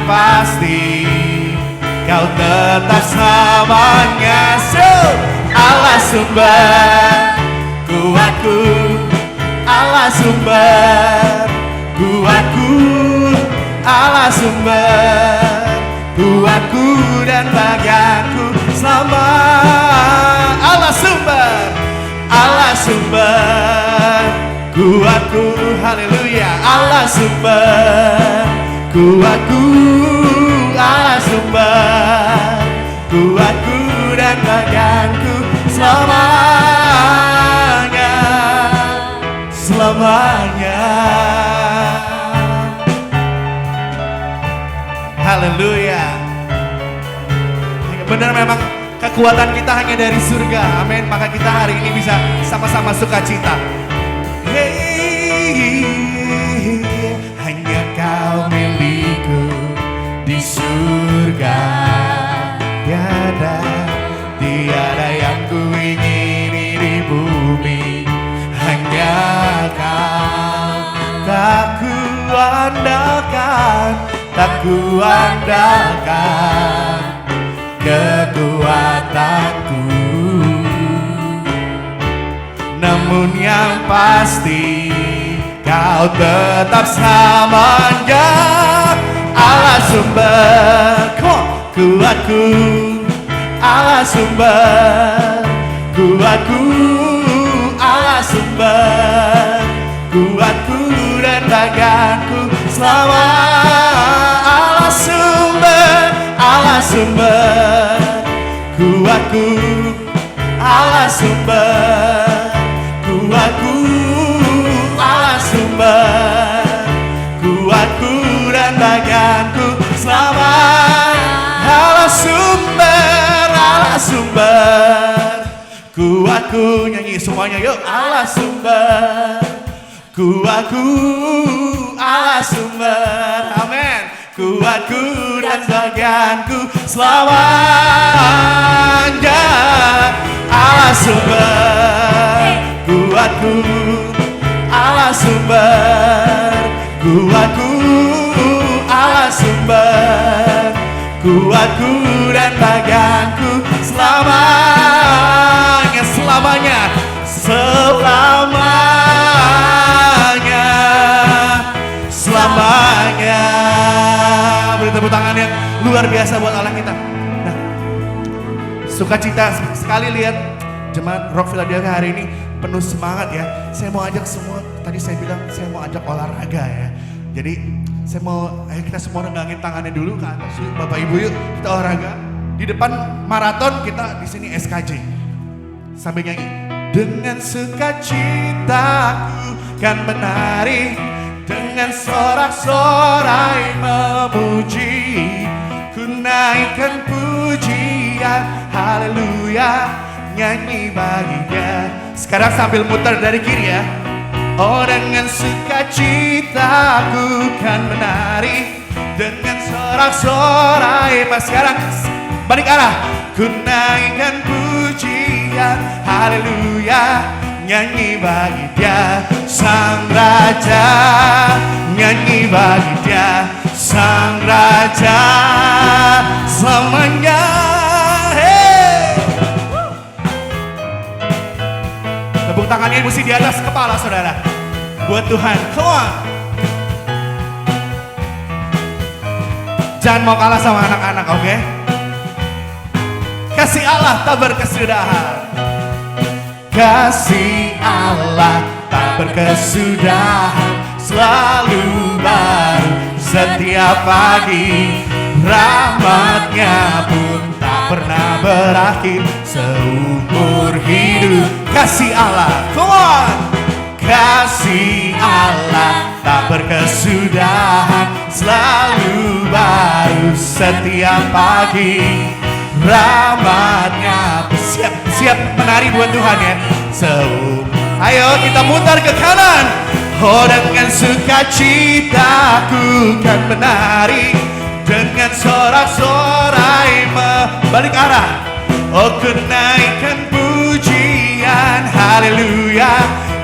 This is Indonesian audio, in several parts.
pasti Kau tetap selamanya. Allah sumber kuatku, Allah sumber kuatku, Allah sumber kuatku dan bagianku selama. Allah sumber kuatku, haleluya. Allah sumber kuatku, Allah sumber kuatku dan bagianku selamanya, selamanya. Haleluya. Benar, memang kekuatan kita hanya dari surga. Amin. Maka kita hari ini bisa sama-sama sukacita. Hey, hanya Kau milikku di surga. Tiada yang ku ingini di bumi. Hanya Kau, tak ku andalkan, tak ku andalkan kekuatanku. Namun yang pasti Kau tetap selamanya. Allah sumber kuatku, Allah sumber kuatku, Allah sumber kuatku dan bagianku selama. Allah sumber kuatku, Allah sumber kuatku, Allah sumber kuatku dan bagianku selama. Allah sumber kuatku. Nyanyi semuanya yuk. Allah sumber kuatku, Allah sumber, amin, kuatku dan bagianku selamanya. Allah sumber kuatku, Allah sumber kuatku, Allah sumber kuatku dan bagianku selamanya, selamanya, selamanya, selamanya. Beri tepuk tangan yang luar biasa buat Allah kita. Nah, sukacita sekali lihat jemaat Rock Philadelphia hari ini penuh semangat ya. Saya mau ajak semua, tadi saya bilang saya mau ajak olahraga ya. Jadi saya mau, ayo kita semua renggangin tangannya dulu ke atas yuk, Bapak Ibu yuk, kita olahraga. Di depan maraton kita di sini SKJ. Sambil nyanyi. Dengan sukacitaku kan menari, dengan sorak-sorai memuji, ku naikkan pujian, haleluya, nyanyi baginya. Sekarang sambil muter dari kiri ya. Oh, dengan sukacitaku kan menari, dengan sorak-sorai. Pas sekarang balik arah. Ku naikkan pujian, haleluya, nyanyi bagi Dia Sang Raja, nyanyi bagi Dia Sang Raja selamanya. Hey. Tepuk tangannya mesti di atas kepala saudara. Buat Tuhan, come on. Jangan mau kalah sama anak-anak, oke? Okay? Kasih Allah tak berkesudahan. Kasih Allah tak berkesudahan, selalu baru setiap pagi. Rahmatnya pun tak pernah berakhir seumur hidup. Kasih Allah, come on. Kasih Allah tak berkesudahan, selalu baru setiap pagi. Rahmatnya siap menari buat Tuhan ya. Ayo kita mutar ke kanan. Oh, dengan sukacitaku kan menari, dengan sorak-sorai balik arah. Oh, ku naikkan pujian, haleluya,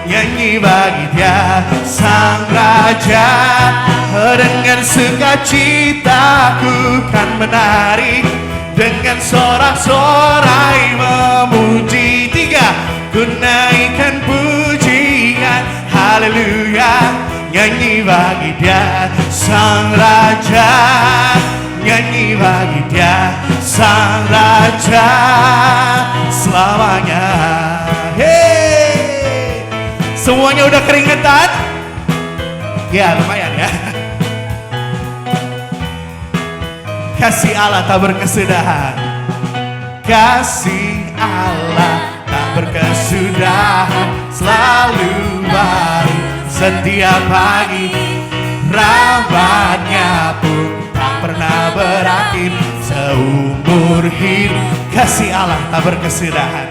nyanyi bagi Dia Sang Raja. Dengan sukacitaku kan menari, dengan sorak-sorai memuji. Tiga, ku naikkan pujian, haleluya, nyanyi bagi Dia Sang Raja, nyanyi bagi Dia Sang Raja selamanya. Hey, semuanya udah keringetan? Ya lumayan ya. Kasih Allah tak berkesudahan, kasih Allah tak berkesudahan, selalu baru setiap pagi, rahmatnya pun tak pernah berakhir seumur hidup. Kasih Allah tak berkesudahan,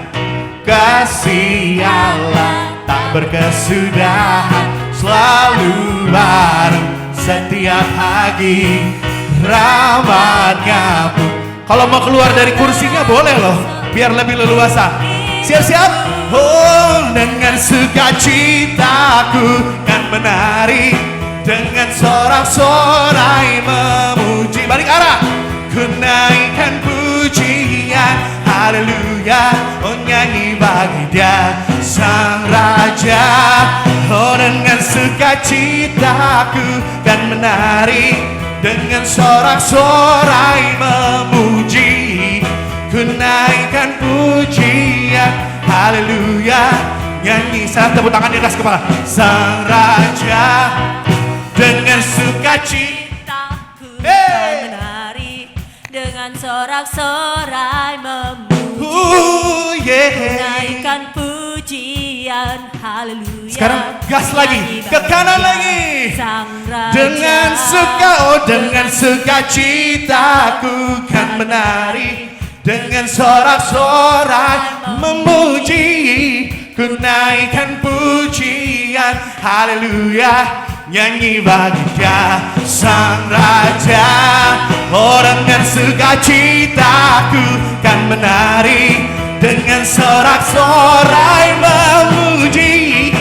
kasih Allah tak berkesudahan, selalu baru setiap pagi, rahmatnya pun. Kalau mau keluar dari kursinya boleh loh, biar lebih leluasa. Siap-siap. Oh, dengan sukacitaku kan menari, dengan sorak-sorai memuji. Balik arah. Ku naikkan pujian, haleluya, oh nyanyi bagi Dia Sang Raja. Oh, dengan sukacitaku kan menari, dengan sorak-sorai memuji. Ku naikkan pujian, haleluya, nyanyi. Saat tepuk tangan di atas kepala. Sang Raja, dengan sukacitaku kan menari, dengan sorak-sorai memuji. Naikkan pujian, haleluya. Sekarang gas lagi, ke kanan lagi. Dengan sukacitaku kan menari, dengan sorak-sorai memuji. Ku naikkan pujian, haleluya, nyanyi bagi Dia Sang Raja. Oh, dengan sukacitaku kan menari, dengan sorak-sorai memuji.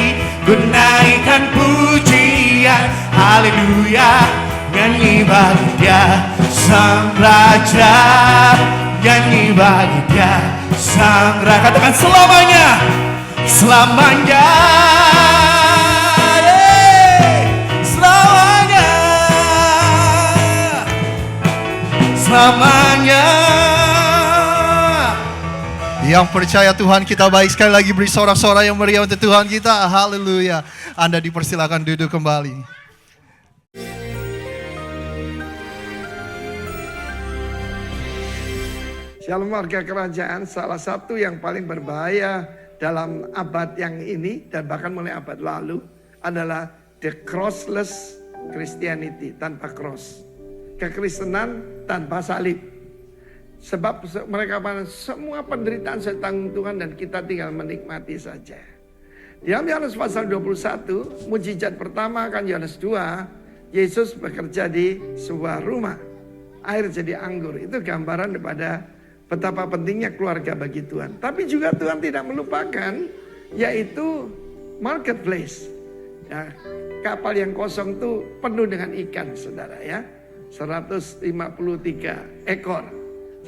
Ku naikkan pujian, haleluya, nyanyi bagi Dia Sang Raja, nyanyi bagi Dia Sang Raja. Katakan selamanya, selamanya, selamanya, selamanya. Yang percaya Tuhan kita baik, sekali lagi beri sorak-sorai yang meriah untuk Tuhan kita. Haleluya. Anda dipersilakan duduk kembali. Shalom warga kerajaan, salah satu yang paling berbahaya dalam abad yang ini dan bahkan mulai abad lalu adalah the crossless Christianity, tanpa cross. Kekristenan tanpa salib. Sebab mereka semua penderitaan saya tanggung Tuhan dan kita tinggal menikmati saja. Di dalam Yohanes pasal 21, mujizat pertama kan Yohanes 2, Yesus bekerja di sebuah rumah. Air jadi anggur, itu gambaran daripada betapa pentingnya keluarga bagi Tuhan. Tapi juga Tuhan tidak melupakan, yaitu marketplace. Ya, kapal yang kosong itu penuh dengan ikan, saudara ya. 153 ekor.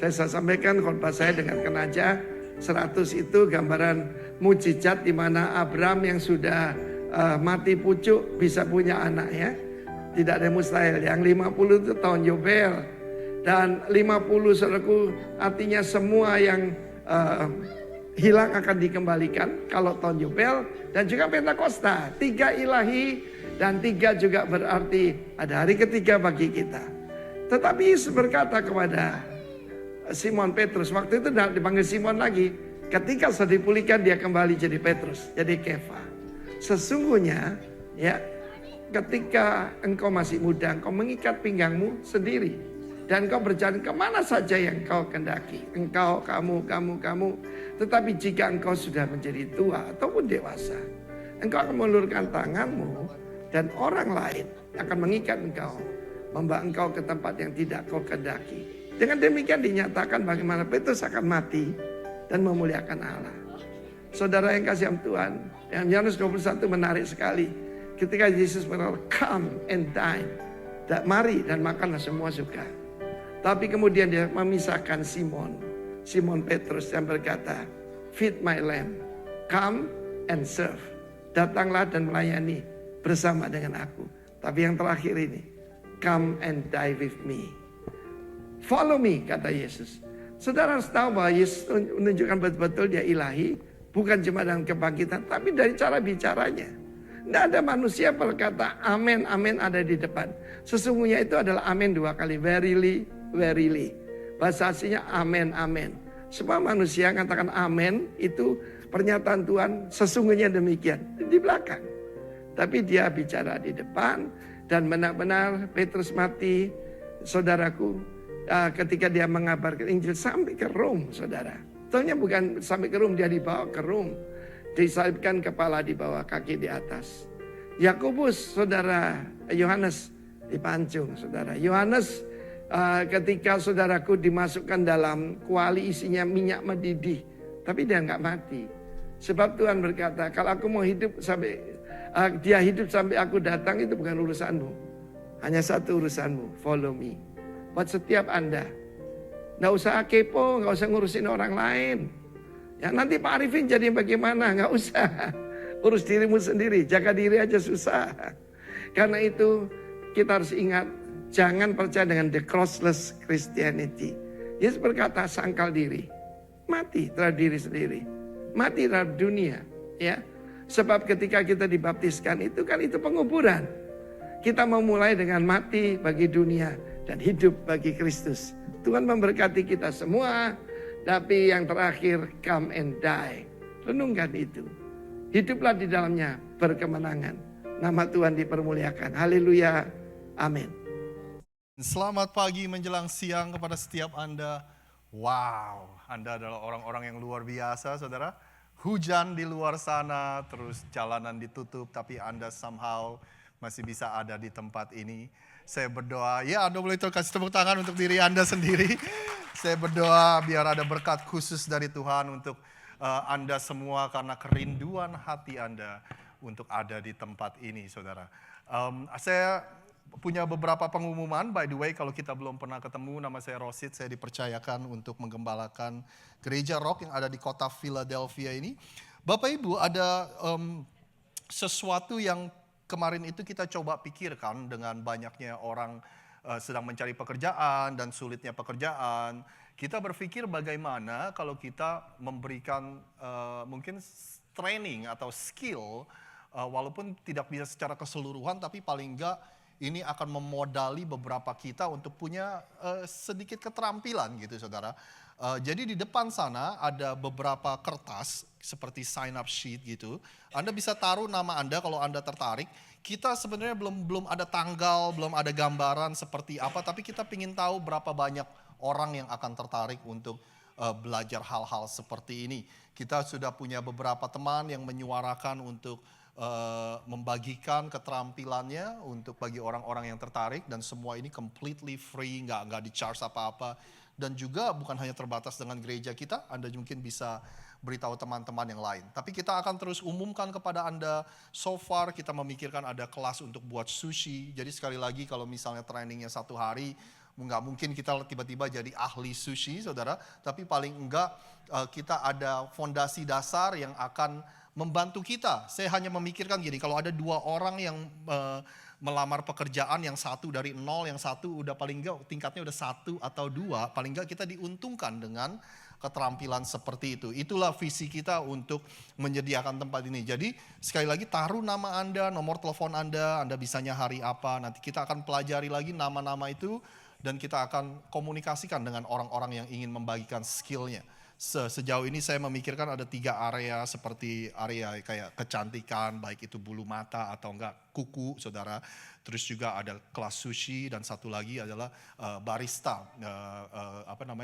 Saya sampaikan khotbah saya dengan kenaja, 100 itu gambaran mujizat di mana Abraham yang sudah mati pucuk bisa punya anak ya. Tidak ada mustahil. Yang 50 itu tahun Yobel. Dan 50 saudaraku, artinya semua yang hilang akan dikembalikan kalau tahun Yobel. Dan juga Pentakosta, 3 ilahi dan 3 juga berarti ada hari ketiga bagi kita. Tetapi Yesus berkata kepada Simon Petrus, waktu itu dipanggil Simon lagi. Ketika sudah dipulihkan dia kembali jadi Petrus, jadi Kefa. Sesungguhnya ya, ketika engkau masih muda, engkau mengikat pinggangmu sendiri. Dan engkau berjalan kemana saja yang engkau kendaki. Engkau, kamu. Tetapi jika engkau sudah menjadi tua ataupun dewasa, engkau akan mengulurkan tanganmu dan orang lain akan mengikat engkau, membawa engkau ke tempat yang tidak kau kendaki. Dengan demikian dinyatakan bagaimana Petrus akan mati dan memuliakan Allah. Saudara yang kasih Tuhan, yang Yohanes 21 menarik sekali. Ketika Yesus berkata, come and dine. Mari dan makanlah, semua suka. Tapi kemudian dia memisahkan Simon Petrus yang berkata, feed my lamb, come and serve. Datanglah dan melayani bersama dengan aku. Tapi yang terakhir ini, come and die with me. Follow me, kata Yesus. Saudara harus tahu bahwa Yesus menunjukkan betul-betul dia ilahi, bukan cuma dalam kebangkitan, tapi dari cara bicaranya. Tidak ada manusia berkata amin, amin ada di depan. Sesungguhnya itu adalah amin 2 kali. Verily, verily. Bahasa aslinya amin, amin. Semua manusia katakan amin, itu pernyataan Tuhan sesungguhnya demikian. Di belakang. Tapi dia bicara di depan dan benar-benar Petrus mati, saudaraku. Ketika dia mengabarkan Injil sampai ke Rom, saudara. Tentunya bukan sampai ke Rom, dia dibawa ke Rom. Disalibkan kepala di bawah, kaki di atas. Yakobus, saudara, Yohanes dipancung, saudara. Yohanes ketika saudaraku dimasukkan dalam kuali isinya minyak mendidih. Tapi dia nggak mati. Sebab Tuhan berkata, kalau aku mau hidup sampai, dia hidup sampai aku datang, itu bukan urusanmu. Hanya satu urusanmu, follow me. Buat setiap Anda. Nggak usah kepo, nggak usah ngurusin orang lain. Ya nanti Pak Arifin jadi bagaimana, nggak usah. Urus dirimu sendiri, jaga diri aja susah. Karena itu kita harus ingat, jangan percaya dengan the crossless Christianity. Yesus berkata sangkal diri, mati terhadap diri sendiri, mati terhadap dunia. Ya, sebab ketika kita dibaptiskan itu kan itu penguburan. Kita mau mulai dengan mati bagi dunia dan hidup bagi Kristus. Tuhan memberkati kita semua. Tapi yang terakhir, come and die. Renungkan itu. Hiduplah di dalamnya berkemenangan. Nama Tuhan dipermuliakan. Haleluya. Amin. Selamat pagi menjelang siang kepada setiap Anda. Wow, Anda adalah orang-orang yang luar biasa, saudara. Hujan di luar sana, terus jalanan ditutup, tapi Anda somehow masih bisa ada di tempat ini. Saya berdoa, ya Anda boleh kasih tepuk tangan untuk diri Anda sendiri. Saya berdoa biar ada berkat khusus dari Tuhan untuk Anda semua karena kerinduan hati Anda untuk ada di tempat ini, saudara. Saya punya beberapa pengumuman, by the way, kalau kita belum pernah ketemu, nama saya Rosid, saya dipercayakan untuk menggembalakan Gereja Rock yang ada di kota Philadelphia ini. Bapak Ibu, ada sesuatu yang kemarin itu kita coba pikirkan dengan banyaknya orang sedang mencari pekerjaan dan sulitnya pekerjaan. Kita berpikir bagaimana kalau kita memberikan mungkin training atau skill, walaupun tidak bisa secara keseluruhan, tapi paling enggak ini akan memodali beberapa kita untuk punya sedikit keterampilan gitu, saudara. Jadi di depan sana ada beberapa kertas seperti sign up sheet gitu. Anda bisa taruh nama Anda kalau Anda tertarik. Kita sebenarnya belum ada tanggal, belum ada gambaran seperti apa, tapi kita ingin tahu berapa banyak orang yang akan tertarik untuk belajar hal-hal seperti ini. Kita sudah punya beberapa teman yang menyuarakan untuk membagikan keterampilannya untuk bagi orang-orang yang tertarik, dan semua ini completely free, nggak di-charge apa-apa. Dan juga bukan hanya terbatas dengan gereja kita, Anda mungkin bisa beritahu teman-teman yang lain. Tapi kita akan terus umumkan kepada Anda. So far kita memikirkan ada kelas untuk buat sushi. Jadi sekali lagi kalau misalnya trainingnya 1 hari, nggak mungkin kita tiba-tiba jadi ahli sushi, saudara. Tapi paling enggak kita ada fondasi dasar yang akan membantu kita. Saya hanya memikirkan gini, kalau ada 2 orang yang melamar pekerjaan, yang satu dari 0, yang satu udah paling enggak tingkatnya udah 1 atau 2, paling enggak kita diuntungkan dengan keterampilan seperti itu. Itulah visi kita untuk menyediakan tempat ini. Jadi sekali lagi taruh nama Anda, nomor telepon Anda bisanya hari apa, nanti kita akan pelajari lagi nama-nama itu dan kita akan komunikasikan dengan orang-orang yang ingin membagikan skillnya. Sejauh ini saya memikirkan ada 3 area, seperti area kayak kecantikan, baik itu bulu mata atau enggak kuku, saudara. Terus juga ada kelas sushi, dan satu lagi adalah barista,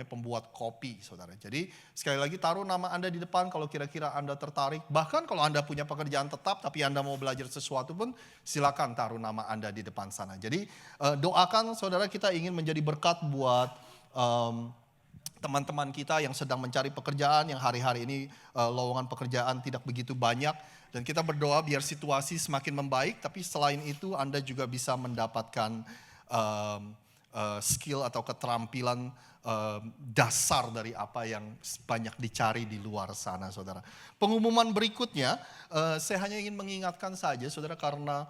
pembuat kopi, saudara. Jadi sekali lagi taruh nama Anda di depan kalau kira-kira Anda tertarik. Bahkan kalau Anda punya pekerjaan tetap tapi Anda mau belajar sesuatu pun silakan taruh nama Anda di depan sana. Jadi doakan saudara, kita ingin menjadi berkat buat teman-teman kita yang sedang mencari pekerjaan, yang hari-hari ini lowongan pekerjaan tidak begitu banyak. Dan kita berdoa biar situasi semakin membaik, tapi selain itu Anda juga bisa mendapatkan skill atau keterampilan dasar dari apa yang banyak dicari di luar sana, saudara. Pengumuman berikutnya, saya hanya ingin mengingatkan saja, saudara, karena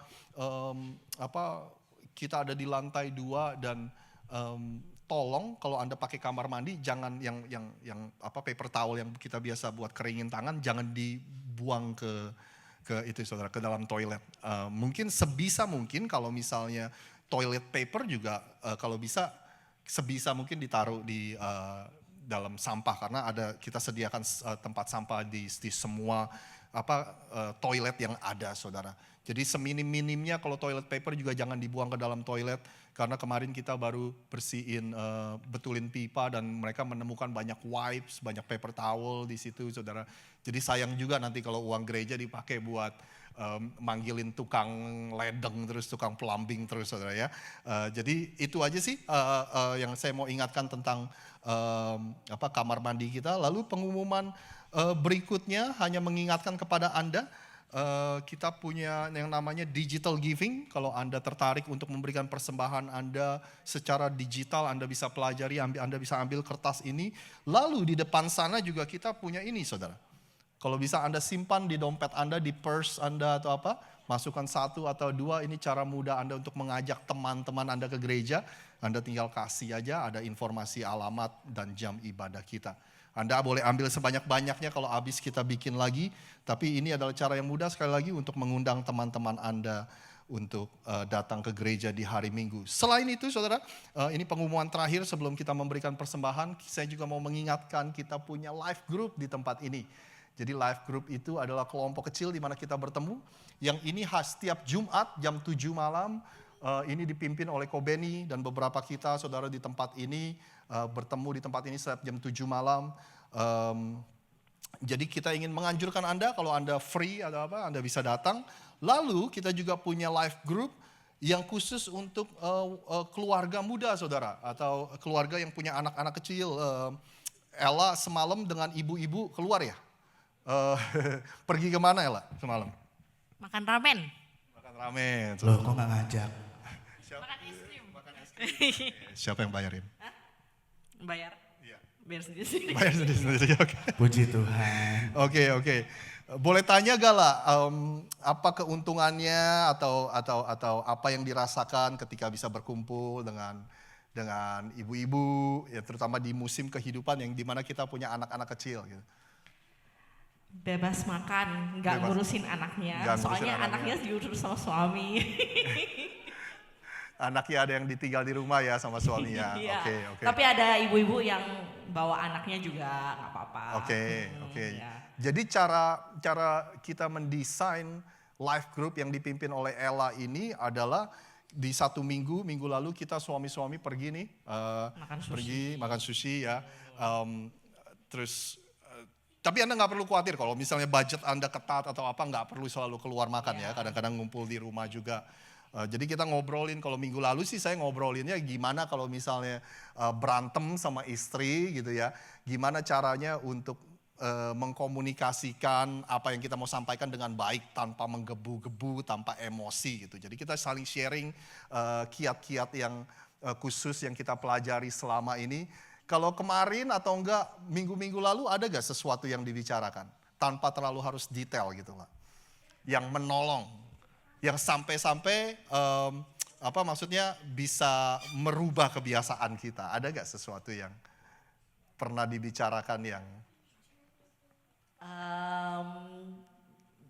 kita ada di lantai 2 dan tolong kalau Anda pakai kamar mandi jangan yang paper towel yang kita biasa buat keringin tangan jangan dibuang ke itu, saudara, ke dalam toilet. Mungkin sebisa mungkin kalau misalnya toilet paper juga kalau bisa sebisa mungkin ditaruh di dalam sampah karena kita sediakan tempat sampah di semua toilet yang ada, saudara. Jadi seminim-minimnya kalau toilet paper juga jangan dibuang ke dalam toilet karena kemarin kita baru bersihin betulin pipa dan mereka menemukan banyak wipes, banyak paper towel di situ, saudara. Jadi sayang juga nanti kalau uang gereja dipakai buat manggilin tukang ledeng terus, tukang plumbing terus, saudara ya. Jadi itu aja sih yang saya mau ingatkan tentang kamar mandi kita. Lalu pengumuman berikutnya hanya mengingatkan kepada Anda, kita punya yang namanya digital giving. Kalau Anda tertarik untuk memberikan persembahan Anda secara digital, Anda bisa pelajari, Anda bisa ambil kertas ini. Lalu di depan sana juga kita punya ini, saudara. Kalau bisa Anda simpan di dompet Anda, di purse Anda atau masukkan 1 atau 2, ini cara mudah Anda untuk mengajak teman-teman Anda ke gereja. Anda tinggal kasih aja, ada informasi alamat dan jam ibadah kita. Anda boleh ambil sebanyak-banyaknya kalau habis kita bikin lagi. Tapi ini adalah cara yang mudah sekali lagi untuk mengundang teman-teman Anda untuk datang ke gereja di hari Minggu. Selain itu, saudara, ini pengumuman terakhir sebelum kita memberikan persembahan. Saya juga mau mengingatkan kita punya live group di tempat ini. Jadi live group itu adalah kelompok kecil di mana kita bertemu. Yang ini setiap Jumat jam 7 malam. Ini dipimpin oleh Kobeni dan beberapa kita, saudara, di tempat ini. Bertemu di tempat ini setiap jam 7 malam. Jadi kita ingin menganjurkan Anda kalau Anda free atau Anda bisa datang. Lalu kita juga punya live group yang khusus untuk keluarga muda, saudara, atau keluarga yang punya anak-anak kecil. Ella semalam dengan ibu-ibu keluar ya? Pergi kemana Ella semalam? Makan ramen. Makan ramen. Loh, kok nggak ngajak? Makan es krim. Siapa yang bayarin? Hah? Bayar? Iya. Bayar sendiri. Bayar sendiri, oke. Puji Tuhan. Oke. Boleh tanya gak lah, apa keuntungannya atau apa yang dirasakan ketika bisa berkumpul dengan ibu-ibu, ya terutama di musim kehidupan yang dimana kita punya anak-anak kecil gitu. Bebas makan, nggak Bebas. ngurusin anaknya. Nggak ngurusin Soalnya anaknya. anaknya diurus sama suami. Anaknya ada yang ditinggal di rumah ya sama suaminya. Iya. Oke. Tapi ada ibu-ibu yang bawa anaknya juga nggak apa-apa. Oke. Ya. Jadi cara kita mendesain live group yang dipimpin oleh Ella ini adalah di 1 minggu lalu kita suami-suami pergi nih, makan sushi ya. Tapi Anda nggak perlu khawatir kalau misalnya budget Anda ketat atau apa, nggak perlu selalu keluar makan ya. Kadang-kadang ngumpul di rumah juga. Jadi kita ngobrolin, kalau minggu lalu sih saya ngobrolinnya gimana kalau misalnya berantem sama istri gitu ya. Gimana caranya untuk mengkomunikasikan apa yang kita mau sampaikan dengan baik tanpa menggebu-gebu, tanpa emosi gitu. Jadi kita saling sharing kiat-kiat yang khusus yang kita pelajari selama ini. Kalau kemarin atau enggak minggu-minggu lalu ada gak sesuatu yang dibicarakan tanpa terlalu harus detail gitu lah, yang menolong, yang sampai-sampai maksudnya bisa merubah kebiasaan kita. Ada gak sesuatu yang pernah dibicarakan yang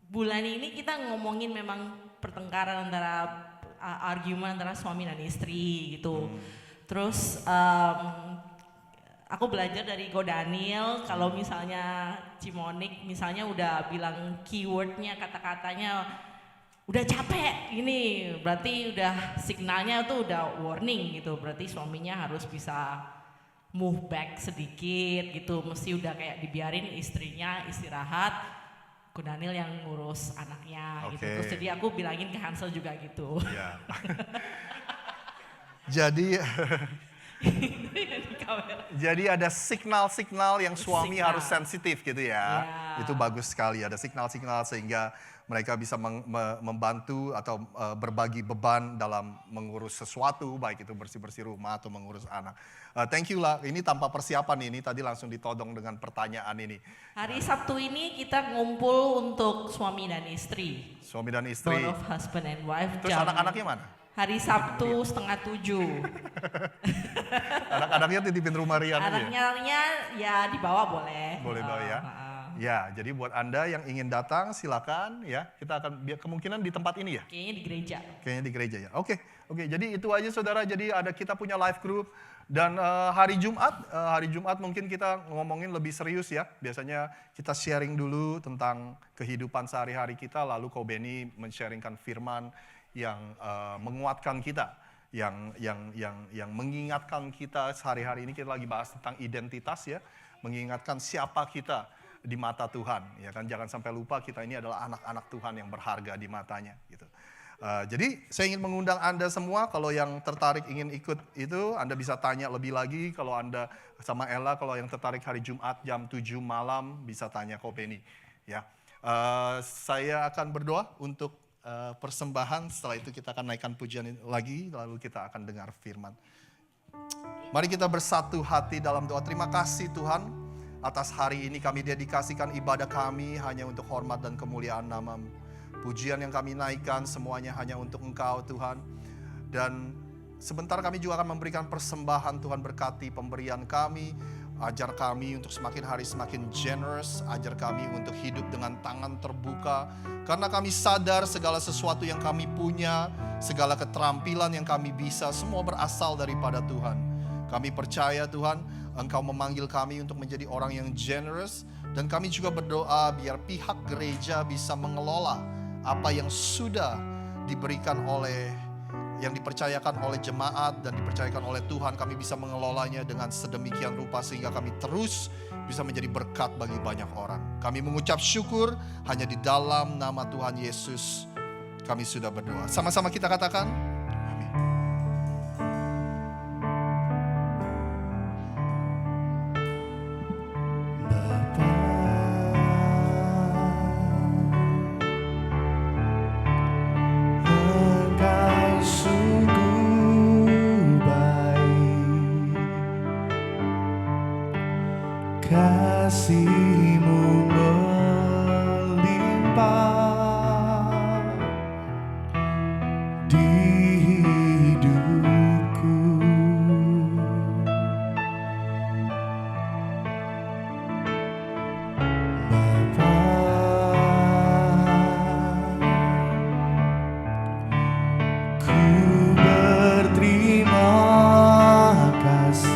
Bulan ini kita ngomongin memang pertengkaran argumen antara suami dan istri gitu. Terus aku belajar dari Go Daniel, kalau misalnya Cimonik misalnya udah bilang keywordnya, kata-katanya udah capek ini, berarti udah signalnya tuh udah warning gitu, berarti suaminya harus bisa move back sedikit gitu, mesti udah kayak dibiarin istrinya istirahat, Go Daniel yang ngurus anaknya gitu. Terus jadi aku bilangin ke Hansel juga gitu. ya. Jadi ada signal-signal yang harus sensitif gitu ya. Itu bagus sekali, ada signal-signal sehingga mereka bisa membantu atau berbagi beban dalam mengurus sesuatu, baik itu bersih-bersih rumah atau mengurus anak. Thank you lah, ini tanpa persiapan ini, tadi langsung ditodong dengan pertanyaan ini. Hari Sabtu ini kita ngumpul untuk suami dan istri. Suami dan istri. Both of husband and wife. Terus anak-anaknya mana? Hari Sabtu 6:30. Anak-anaknya titipin rumah Rian aja. Anaknya ya dibawa boleh. Boleh bawa ya. Ya, jadi buat Anda yang ingin datang silakan ya. Kita akan kemungkinan di tempat ini ya. Kayaknya di gereja. Kayaknya di gereja ya. Oke. Jadi itu aja saudara. Jadi kita punya live group dan hari Jumat mungkin kita ngomongin lebih serius ya. Biasanya kita sharing dulu tentang kehidupan sehari-hari kita, lalu Ko Benny men-sharingkan firman yang menguatkan kita, yang mengingatkan kita sehari-hari ini. Kita lagi bahas tentang identitas ya, mengingatkan siapa kita di mata Tuhan, ya kan, jangan sampai lupa kita ini adalah anak-anak Tuhan yang berharga di matanya, gitu. Jadi saya ingin mengundang Anda semua, kalau yang tertarik ingin ikut itu, Anda bisa tanya lebih lagi. Kalau Anda sama Ella, kalau yang tertarik hari Jumat jam 7 malam bisa tanya Ko Benny, ya. Saya akan berdoa untuk persembahan, setelah itu kita akan naikkan pujian lagi, lalu kita akan dengar firman. Mari kita bersatu hati dalam doa. Terima kasih Tuhan, atas hari ini kami dedikasikan ibadah kami hanya untuk hormat dan kemuliaan nama-Mu. Pujian yang kami naikkan semuanya hanya untuk Engkau Tuhan. Dan sebentar kami juga akan memberikan persembahan. Tuhan berkati pemberian kami. Ajar kami untuk semakin hari semakin generous. Ajar kami untuk hidup dengan tangan terbuka. Karena kami sadar segala sesuatu yang kami punya, segala keterampilan yang kami bisa, semua berasal daripada Tuhan. Kami percaya Tuhan, Engkau memanggil kami untuk menjadi orang yang generous. Dan kami juga berdoa biar pihak gereja bisa mengelola apa yang sudah diberikan yang dipercayakan oleh jemaat dan dipercayakan oleh Tuhan. Kami bisa mengelolanya dengan sedemikian rupa sehingga kami terus bisa menjadi berkat bagi banyak orang. Kami mengucap syukur hanya di dalam nama Tuhan Yesus kami sudah berdoa. Sama-sama kita katakan, amin. Kasih-Mu melimpah di hidupku. Bapa, ku berterima kasih.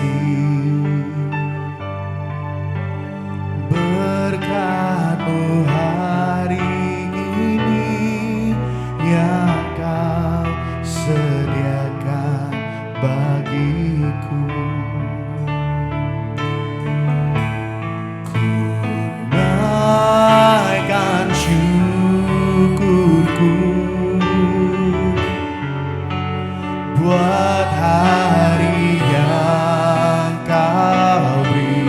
Berkat-Mu hari ini yang Kau sediakan bagiku. Ku naikkan syukurku buat hari yang Kau beri.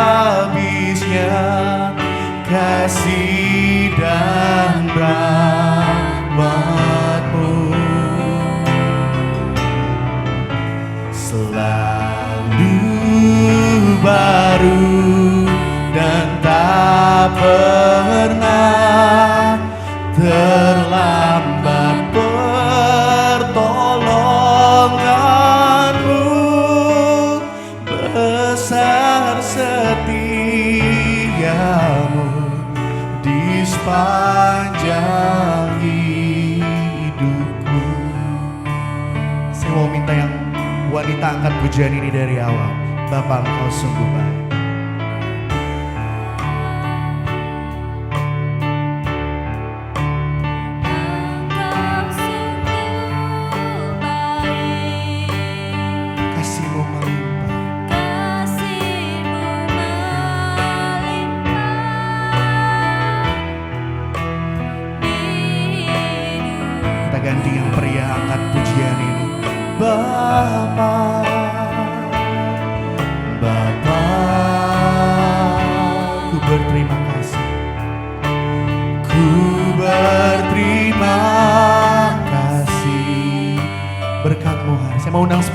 Habis-habisnya kasih dan rahmat-Mu selalu baru dan tak pernah terlambat. Pertolongan-Mu besar, setia-Mu di sepanjang hidupku. Saya mau minta yang wanita angkat pujian ini dari awal. Bapa, Engkau sungguh baik. Ganti yang pria angkat pujian ini. Bapa, Bapa,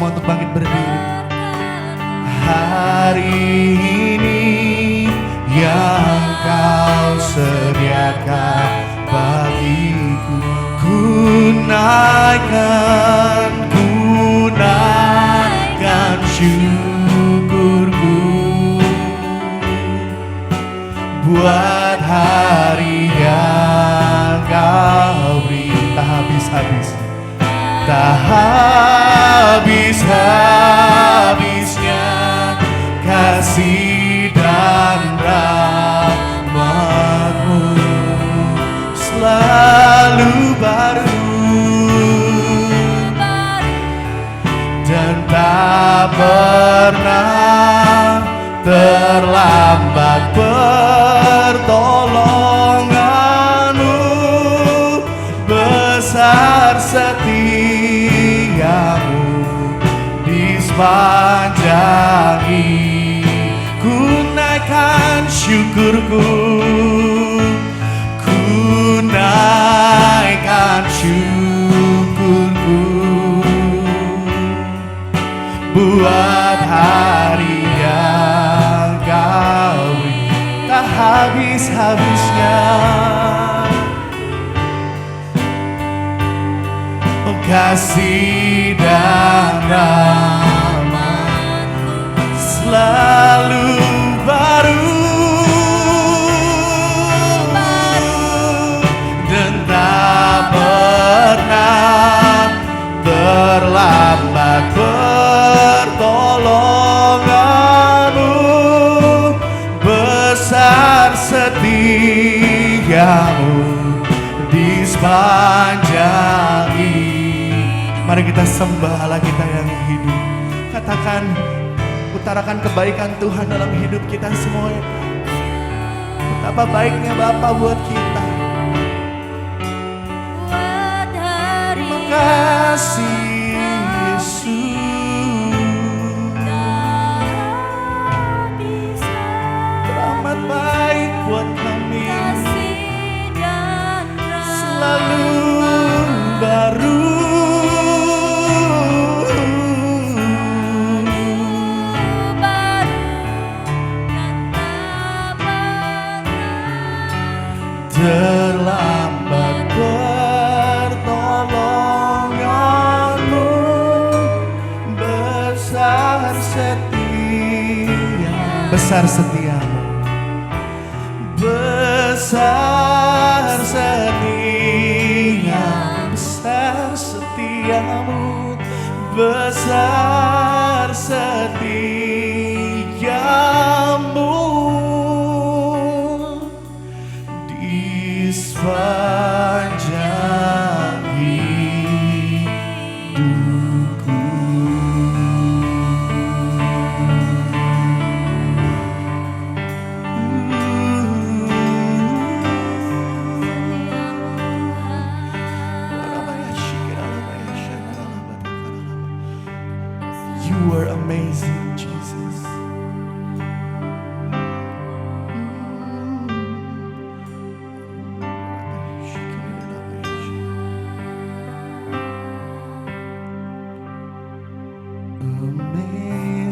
semua untuk bangkit berdiri. Hari ini yang kau sediakan bagiku, ku naikkan syukurku buat hari yang kau beri. Tak habis-habis, tak habis-habisnya kasih dan rahmat-Mu selalu baru dan tak pernah terlambat. Pertolongan-Mu besar, setiamu di sepanjang hidup. Ku naikkan syukurku, ku naikkan syukurku buat hari yang kau beri. Tak habis-habisnya kasih dan rahmat selalu baru dan tak pernah terlambat. Pertolongan-Mu besar, setiamu di sepanjang hidup. Mari kita sembah Allah kita yang hidup. Katakan, utarakan kebaikan Tuhan dalam hidup kita semuanya. Betapa baiknya Bapa buat kita. Terima kasih Yesus, teramat baik buat kami, selalu baru. Terlambat pertolongan-Mu besar setia, besar setiamu, besar setia, besar setiamu, besar setiamu di sepanjang hidupku. You are amazing, Jesus.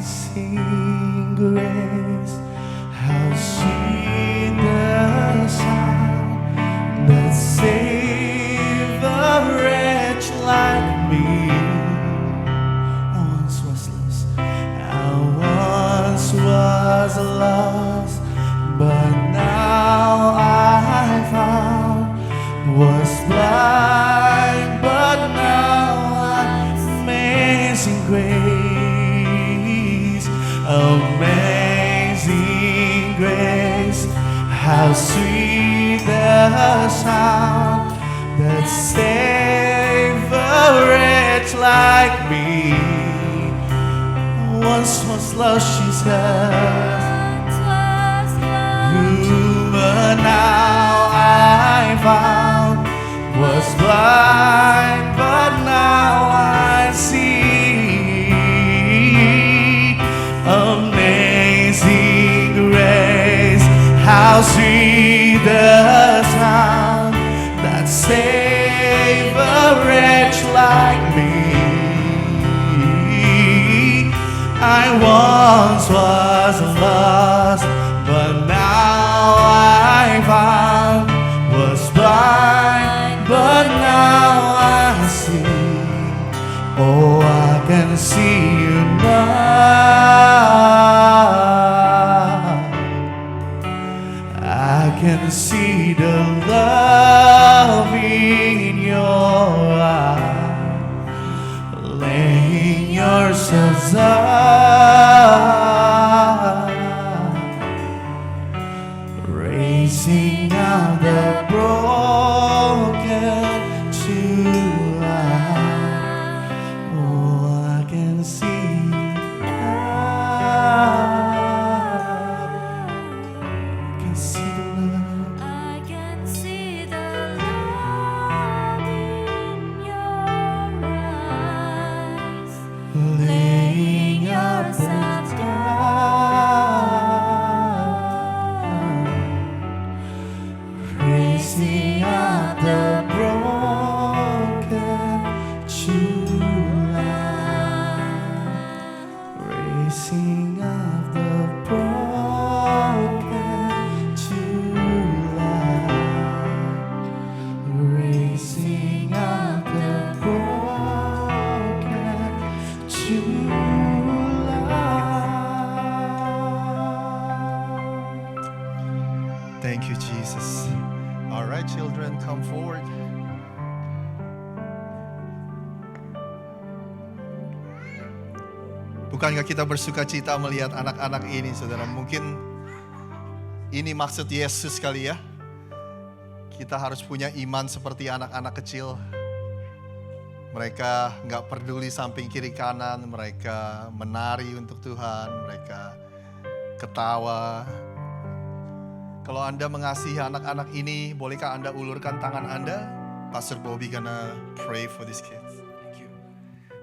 Amazing grace, how sweet the sound that saved a wretch like me. I once was lost, but now I found. Was blind, but now I'm amazing grace, amazing grace, how sweet the sound that saved a wretch like me. Once was lost, Jesus, but now I found. Was blind, but now I see. Amazing grace, how sweet the sound that saved a wretch like me. I once was lost, but now I found. Was blind, but now I see. Oh, I can see you now. I can see the love in your eyes, laying yourselves up, raising up the broken to life. Oh, I can see now. I can see the love. I can see the love in your eyes, laying yourself down, raising up the broken to life, raising up the broken to life, raising up the broken to life. Thank you, Jesus. All right, children, come forward. Bukankah kita bersuka cita melihat anak-anak ini, saudara? Mungkin ini maksud Yesus kali ya. Kita harus punya iman seperti anak-anak kecil. Mereka nggak peduli samping kiri kanan, mereka menari untuk Tuhan, mereka ketawa. Kalau Anda mengasihi anak-anak ini, bolehkah Anda ulurkan tangan Anda? Pastor Bobby gonna pray for these kids. Thank you.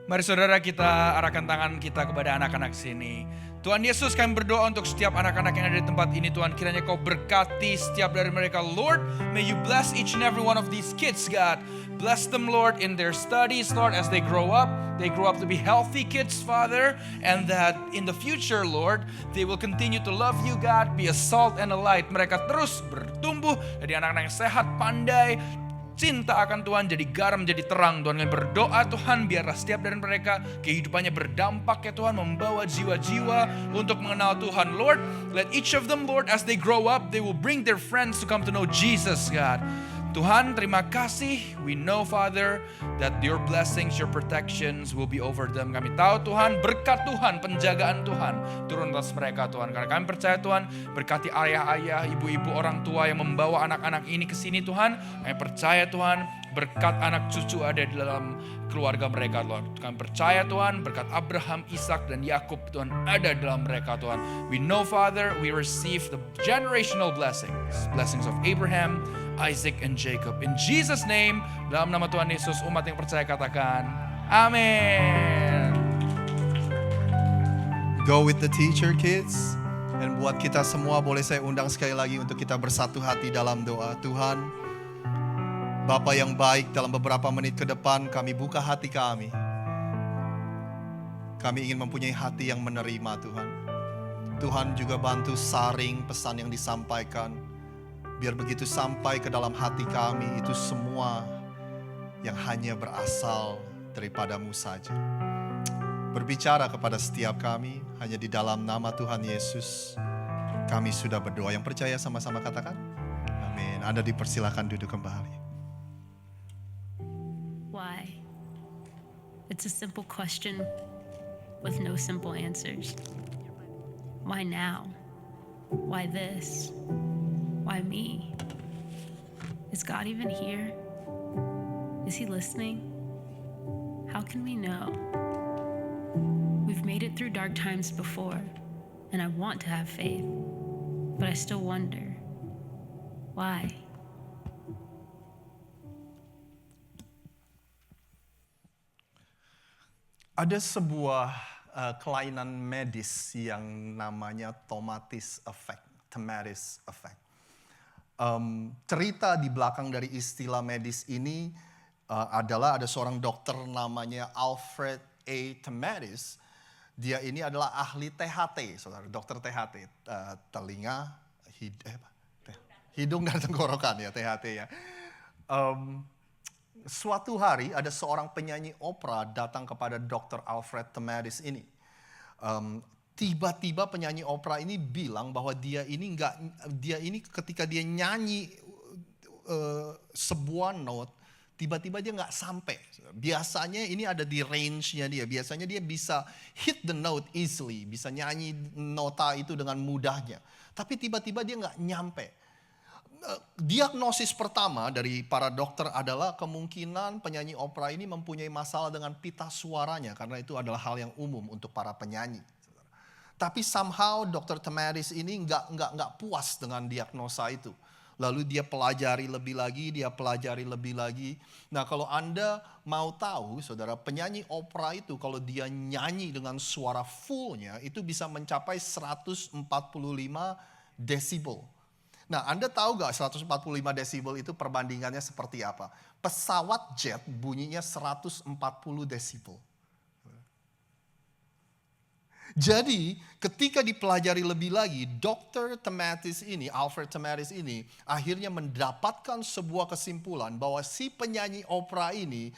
Mari saudara kita arahkan tangan kita kepada anak-anak sini. Tuhan Yesus, kami berdoa untuk setiap anak-anak yang ada di tempat ini. Tuhan, kiranya Kau berkati setiap dari mereka. Lord, may you bless each and every one of these kids, God. Bless them, Lord, in their studies, Lord, as they grow up. They grow up to be healthy kids, Father. And that in the future, Lord, they will continue to love you, God. Be a salt and a light. Mereka terus bertumbuh jadi anak-anak yang sehat, pandai, cinta akan Tuhan, jadi garam, jadi terang. Tuhan, kami berdoa Tuhan, biarlah setiap dari mereka kehidupannya berdampak ya Tuhan, membawa jiwa-jiwa untuk mengenal Tuhan. Lord, let each of them, Lord, as they grow up, they will bring their friends to come to know Jesus, God. Tuhan, terima kasih. We know, Father, that your blessings, your protections will be over them. Kami tahu, Tuhan, berkat Tuhan, penjagaan Tuhan turun atas mereka, Tuhan. Karena kami percaya, Tuhan, berkati ayah-ayah, ibu-ibu, orang tua yang membawa anak-anak ini ke sini, Tuhan. Kami percaya, Tuhan, berkat anak cucu ada di dalam keluarga mereka, Tuhan. Kami percaya, Tuhan, berkat Abraham, Ishak, dan Yakub, Tuhan, ada dalam mereka, Tuhan. We know, Father, we receive the generational blessings. Blessings of Abraham, Isaac, and Jacob. In Jesus' name, dalam nama Tuhan Yesus, umat yang percaya katakan, amin. Go with the teacher, kids. Dan buat kita semua, boleh saya undang sekali lagi untuk kita bersatu hati dalam doa. Tuhan, Bapa yang baik, dalam beberapa menit ke depan kami buka hati kami. Kami ingin mempunyai hati yang menerima, Tuhan. Tuhan juga bantu saring pesan yang disampaikan. Biar begitu sampai ke dalam hati kami, itu semua yang hanya berasal daripadamu saja. Berbicara kepada setiap kami, hanya di dalam nama Tuhan Yesus, kami sudah berdoa. Yang percaya sama-sama katakan, amin. Anda dipersilakan duduk kembali. Why? It's a simple question with no simple answers. Why now? Why this? Why me? Is God even here? Is He listening? How can we know? We've made it through dark times before, and I want to have faith, but I still wonder, why? Ada sebuah kelainan medis yang namanya Tomatis effect. Cerita di belakang dari istilah medis ini adalah ada seorang dokter namanya Alfred A. Tomatis. Dia ini adalah ahli THT, saudara, dokter THT, telinga, hidung dan tenggorokan ya, THT ya. Suatu hari ada seorang penyanyi opera datang kepada Dr. Alfred Tamaris ini. Tiba-tiba penyanyi opera ini bilang bahwa dia ini ketika dia nyanyi sebuah note, tiba-tiba dia nggak sampai. Biasanya ini ada di range-nya dia. Biasanya dia bisa hit the note easily, bisa nyanyi nota itu dengan mudahnya. Tapi tiba-tiba dia nggak nyampe. Diagnosis pertama dari para dokter adalah kemungkinan penyanyi opera ini mempunyai masalah dengan pita suaranya, karena itu adalah hal yang umum untuk para penyanyi. Tapi somehow Dr. Tamaris ini nggak puas dengan diagnosa itu. Lalu dia pelajari lebih lagi. Nah, kalau Anda mau tahu, saudara, penyanyi opera itu kalau dia nyanyi dengan suara fullnya itu bisa mencapai 145 desibel. Nah, Anda tahu gak 145 desibel itu perbandingannya seperti apa? Pesawat jet bunyinya 140 desibel. Jadi ketika dipelajari lebih lagi, Dr. Tamaris ini, Alfred Tamaris ini, akhirnya mendapatkan sebuah kesimpulan bahwa si penyanyi opera ini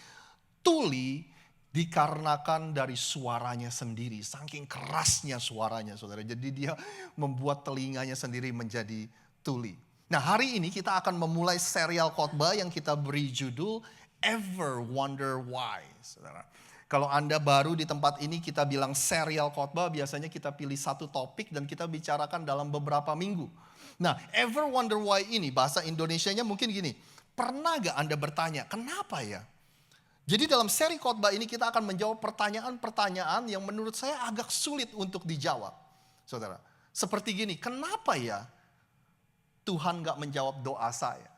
tuli dikarenakan dari suaranya sendiri. Saking kerasnya suaranya, saudara. Jadi dia membuat telinganya sendiri menjadi tuli. Nah, hari ini kita akan memulai serial khotbah yang kita beri judul Ever Wonder Why, saudara. Kalau Anda baru di tempat ini, kita bilang serial khotbah, biasanya kita pilih satu topik dan kita bicarakan dalam beberapa minggu. Nah, Ever Wonder Why ini, bahasa Indonesianya mungkin gini, pernah gak Anda bertanya, kenapa ya? Jadi dalam seri khotbah ini kita akan menjawab pertanyaan-pertanyaan yang menurut saya agak sulit untuk dijawab. Saudara, seperti gini, kenapa ya Tuhan gak menjawab doa saya?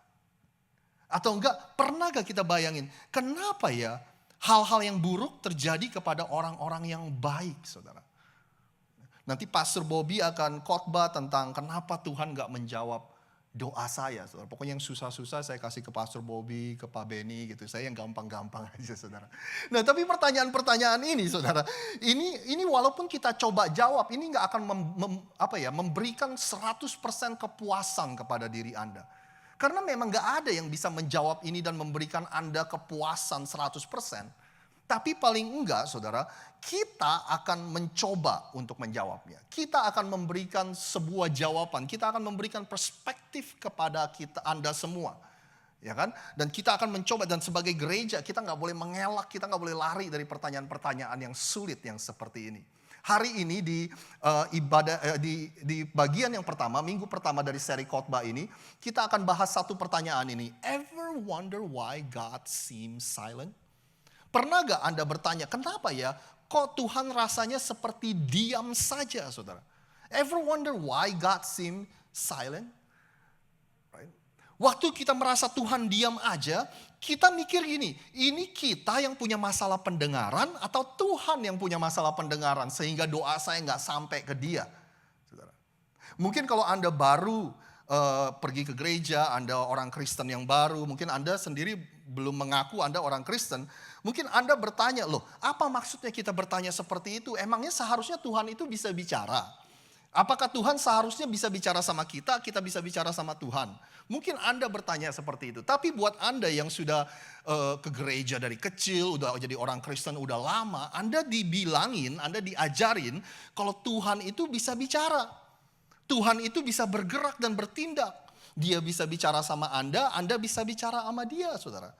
Atau enggak, pernah gak kita bayangin, kenapa ya hal-hal yang buruk terjadi kepada orang-orang yang baik, saudara. Nanti Pastor Bobby akan khotbah tentang kenapa Tuhan gak menjawab doa saya, saudara. Pokoknya yang susah-susah saya kasih ke Pastor Bobby, ke Pak Benny gitu. Saya yang gampang-gampang aja, saudara. Nah, tapi pertanyaan-pertanyaan ini, saudara, ini walaupun kita coba jawab, ini gak akan memberikan 100% kepuasan kepada diri Anda. Karena memang gak ada yang bisa menjawab ini dan memberikan Anda kepuasan 100%. Tapi paling enggak, saudara, kita akan mencoba untuk menjawabnya. Kita akan memberikan sebuah jawaban. Kita akan memberikan perspektif kepada Anda semua. Ya kan? Dan kita akan mencoba, dan sebagai gereja kita gak boleh mengelak, kita gak boleh lari dari pertanyaan-pertanyaan yang sulit yang seperti ini. Hari ini di bagian yang pertama, minggu pertama dari seri khotbah ini, kita akan bahas satu pertanyaan ini. Ever wonder why God seems silent? Pernah gak Anda bertanya, kenapa ya kok Tuhan rasanya seperti diam saja, saudara? Ever wonder why God seems silent? Waktu kita merasa Tuhan diam aja, kita mikir gini, ini kita yang punya masalah pendengaran atau Tuhan yang punya masalah pendengaran sehingga doa saya nggak sampai ke dia. Saudara. Mungkin kalau Anda baru pergi ke gereja, Anda orang Kristen yang baru, mungkin Anda sendiri belum mengaku Anda orang Kristen, mungkin Anda bertanya, loh apa maksudnya kita bertanya seperti itu? Emangnya seharusnya Tuhan itu bisa bicara? Apakah Tuhan seharusnya bisa bicara sama kita bisa bicara sama Tuhan? Mungkin Anda bertanya seperti itu. Tapi buat Anda yang sudah ke gereja dari kecil, udah jadi orang Kristen udah lama, Anda dibilangin, Anda diajarin kalau Tuhan itu bisa bicara. Tuhan itu bisa bergerak dan bertindak. Dia bisa bicara sama Anda bisa bicara sama dia, saudara.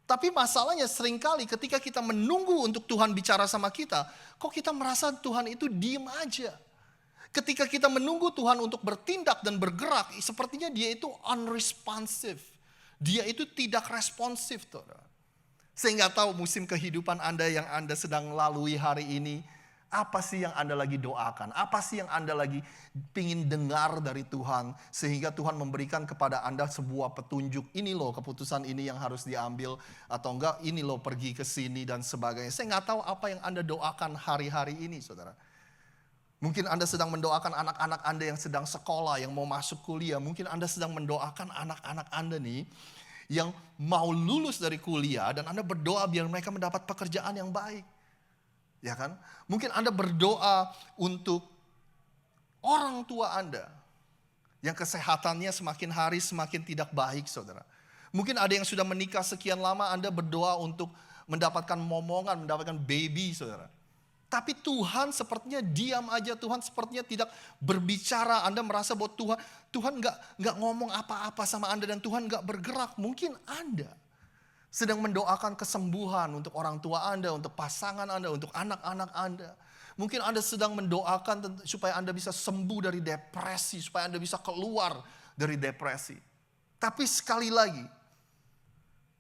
Tapi masalahnya seringkali ketika kita menunggu untuk Tuhan bicara sama kita, kok kita merasa Tuhan itu diem aja. Ketika kita menunggu Tuhan untuk bertindak dan bergerak, sepertinya dia itu unresponsive. Dia itu tidak responsif. Saya nggak tahu musim kehidupan Anda yang Anda sedang lalui hari ini, apa sih yang Anda lagi doakan? Apa sih yang Anda lagi pingin dengar dari Tuhan? Sehingga Tuhan memberikan kepada Anda sebuah petunjuk. Ini loh keputusan ini yang harus diambil. Atau enggak ini loh pergi ke sini dan sebagainya. Saya nggak tahu apa yang Anda doakan hari-hari ini, saudara. Mungkin Anda sedang mendoakan anak-anak Anda yang sedang sekolah, yang mau masuk kuliah. Mungkin Anda sedang mendoakan anak-anak Anda nih yang mau lulus dari kuliah dan Anda berdoa biar mereka mendapat pekerjaan yang baik. Ya kan? Mungkin Anda berdoa untuk orang tua Anda yang kesehatannya semakin hari semakin tidak baik, saudara. Mungkin ada yang sudah menikah sekian lama, Anda berdoa untuk mendapatkan momongan, mendapatkan baby, saudara. Tapi Tuhan sepertinya diam aja, Tuhan sepertinya tidak berbicara. Anda merasa bahwa Tuhan nggak ngomong apa-apa sama Anda dan Tuhan nggak bergerak. Mungkin Anda sedang mendoakan kesembuhan untuk orang tua Anda, untuk pasangan Anda, untuk anak-anak Anda. Mungkin Anda sedang mendoakan supaya Anda bisa sembuh dari depresi, supaya Anda bisa keluar dari depresi. Tapi sekali lagi,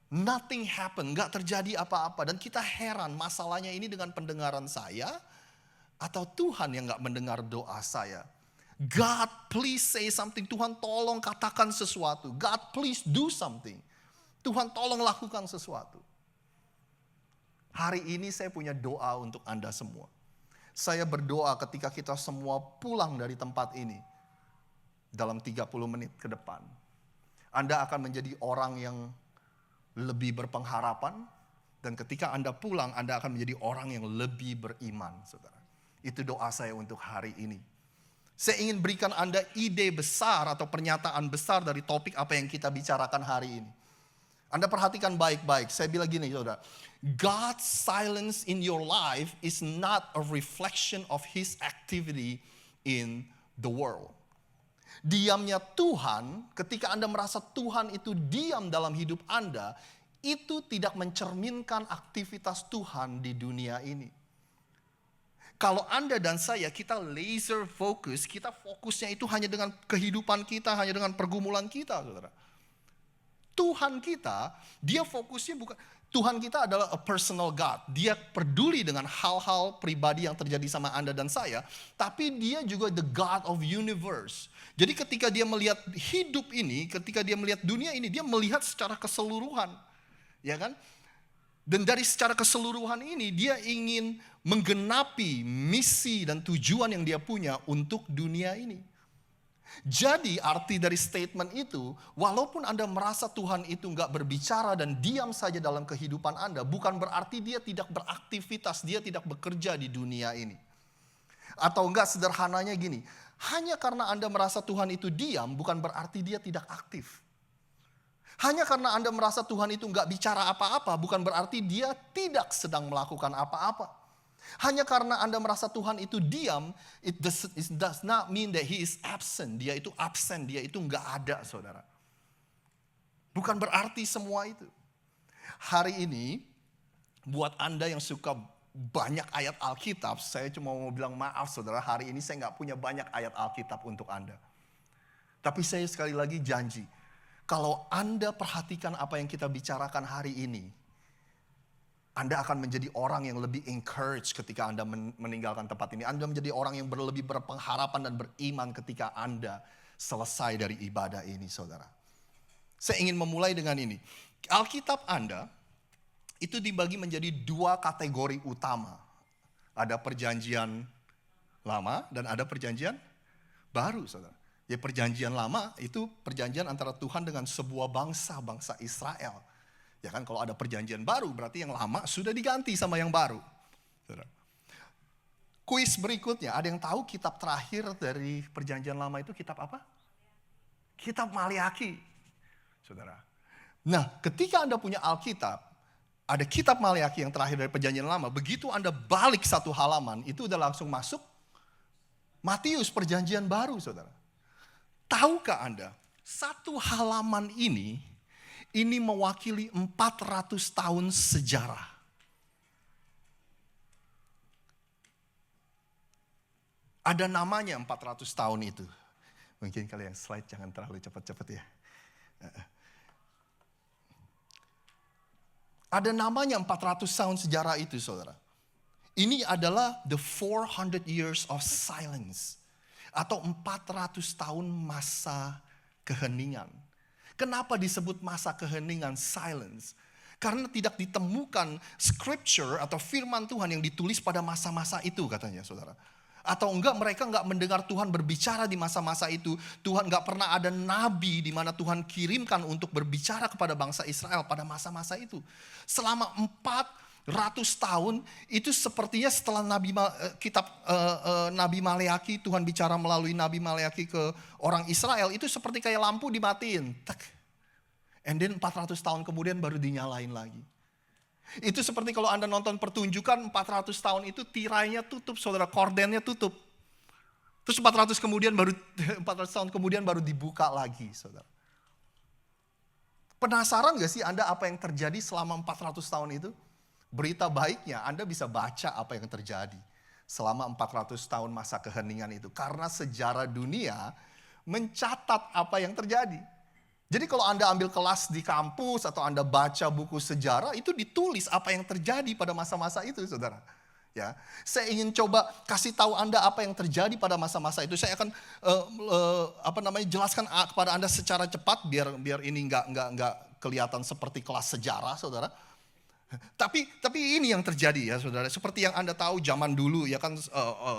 nothing happen, gak terjadi apa-apa. Dan kita heran masalahnya ini dengan pendengaran saya atau Tuhan yang gak mendengar doa saya. God please say something, Tuhan tolong katakan sesuatu. God please do something. Tuhan tolong lakukan sesuatu. Hari ini saya punya doa untuk Anda semua. Saya berdoa ketika kita semua pulang dari tempat ini dalam 30 menit ke depan. Anda akan menjadi orang yang lebih berpengharapan. Dan ketika Anda pulang, Anda akan menjadi orang yang lebih beriman, saudara. Itu doa saya untuk hari ini. Saya ingin berikan Anda ide besar atau pernyataan besar dari topik apa yang kita bicarakan hari ini. Anda perhatikan baik-baik. Saya bilang gini, saudara. God's silence in your life is not a reflection of His activity in the world. Diamnya Tuhan, ketika Anda merasa Tuhan itu diam dalam hidup Anda, itu tidak mencerminkan aktivitas Tuhan di dunia ini. Kalau Anda dan saya, kita laser focus, kita fokusnya itu hanya dengan kehidupan kita, hanya dengan pergumulan kita, saudara. Tuhan kita, dia fokusnya bukan, Tuhan kita adalah a personal God. Dia peduli dengan hal-hal pribadi yang terjadi sama Anda dan saya, tapi dia juga the God of universe. Jadi ketika dia melihat hidup ini, ketika dia melihat dunia ini, dia melihat secara keseluruhan. Ya kan? Dan dari secara keseluruhan ini, dia ingin menggenapi misi dan tujuan yang dia punya untuk dunia ini. Jadi arti dari statement itu, walaupun Anda merasa Tuhan itu nggak berbicara dan diam saja dalam kehidupan Anda, bukan berarti dia tidak beraktivitas, dia tidak bekerja di dunia ini. Atau enggak sederhananya gini, hanya karena Anda merasa Tuhan itu diam, bukan berarti dia tidak aktif. Hanya karena Anda merasa Tuhan itu nggak bicara apa-apa, bukan berarti dia tidak sedang melakukan apa-apa. Hanya karena Anda merasa Tuhan itu diam, it does not mean that He is absent. Dia itu absent, dia itu nggak ada, saudara. Bukan berarti semua itu. Hari ini, buat Anda yang suka banyak ayat Alkitab, saya cuma mau bilang maaf, saudara. Hari ini saya nggak punya banyak ayat Alkitab untuk Anda. Tapi saya sekali lagi janji, kalau Anda perhatikan apa yang kita bicarakan hari ini, Anda akan menjadi orang yang lebih encouraged ketika Anda meninggalkan tempat ini. Anda menjadi orang yang lebih berpengharapan dan beriman ketika Anda selesai dari ibadah ini, saudara. Saya ingin memulai dengan ini. Alkitab Anda itu dibagi menjadi dua kategori utama. Ada perjanjian lama dan ada perjanjian baru, saudara. Ya, perjanjian lama itu perjanjian antara Tuhan dengan sebuah bangsa Israel. Ya kan, kalau ada perjanjian baru berarti yang lama sudah diganti sama yang baru. Saudara. Kuis berikutnya, ada yang tahu kitab terakhir dari perjanjian lama itu kitab apa? Kitab Maliaki. Saudara. Nah, ketika Anda punya Alkitab, ada kitab Maliaki yang terakhir dari perjanjian lama, begitu Anda balik satu halaman, itu udah langsung masuk Matius perjanjian baru, saudara. Tahukah Anda, satu halaman ini mewakili 400 tahun sejarah. Ada namanya 400 tahun itu. Mungkin kalian slide jangan terlalu cepat-cepat ya. Ada namanya 400 tahun sejarah itu, saudara. Ini adalah the 400 years of silence. Atau 400 tahun masa keheningan. Kenapa disebut masa keheningan, silence? Karena tidak ditemukan scripture atau firman Tuhan yang ditulis pada masa-masa itu, katanya, saudara. Atau mereka enggak mendengar Tuhan berbicara di masa-masa itu. Tuhan enggak pernah ada nabi di mana Tuhan kirimkan untuk berbicara kepada bangsa Israel pada masa-masa itu. Selama ratus tahun itu sepertinya setelah Nabi Maleaki, Tuhan bicara melalui Nabi Maleaki ke orang Israel, itu seperti kayak lampu dimatiin. Tak. And then 400 tahun kemudian baru dinyalain lagi. Itu seperti kalau Anda nonton pertunjukan 400 tahun itu tirainya tutup, saudara, kordennya tutup. Terus 400 tahun kemudian baru dibuka lagi, saudara. Penasaran gak sih Anda apa yang terjadi selama 400 tahun itu? Berita baiknya Anda bisa baca apa yang terjadi selama 400 tahun masa keheningan itu. Karena sejarah dunia mencatat apa yang terjadi. Jadi kalau Anda ambil kelas di kampus atau Anda baca buku sejarah, itu ditulis apa yang terjadi pada masa-masa itu, saudara. Ya, saya ingin coba kasih tahu Anda apa yang terjadi pada masa-masa itu. Saya akan jelaskan kepada Anda secara cepat biar ini nggak kelihatan seperti kelas sejarah, saudara. Tapi ini yang terjadi ya, saudara. Seperti yang Anda tahu zaman dulu ya kan,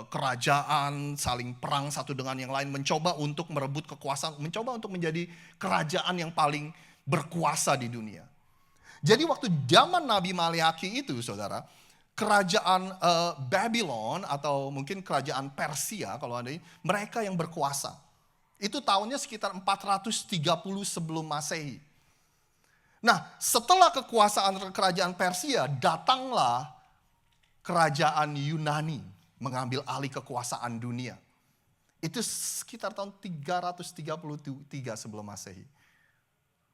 kerajaan saling perang satu dengan yang lain, mencoba untuk merebut kekuasaan, mencoba untuk menjadi kerajaan yang paling berkuasa di dunia. Jadi waktu zaman Nabi Maleaki itu, saudara, kerajaan Babylon atau mungkin kerajaan Persia kalau ada, mereka yang berkuasa. Itu tahunnya sekitar 430 sebelum Masehi. Nah, setelah kekuasaan kerajaan Persia, datanglah kerajaan Yunani mengambil alih kekuasaan dunia. Itu sekitar tahun 333 sebelum Masehi.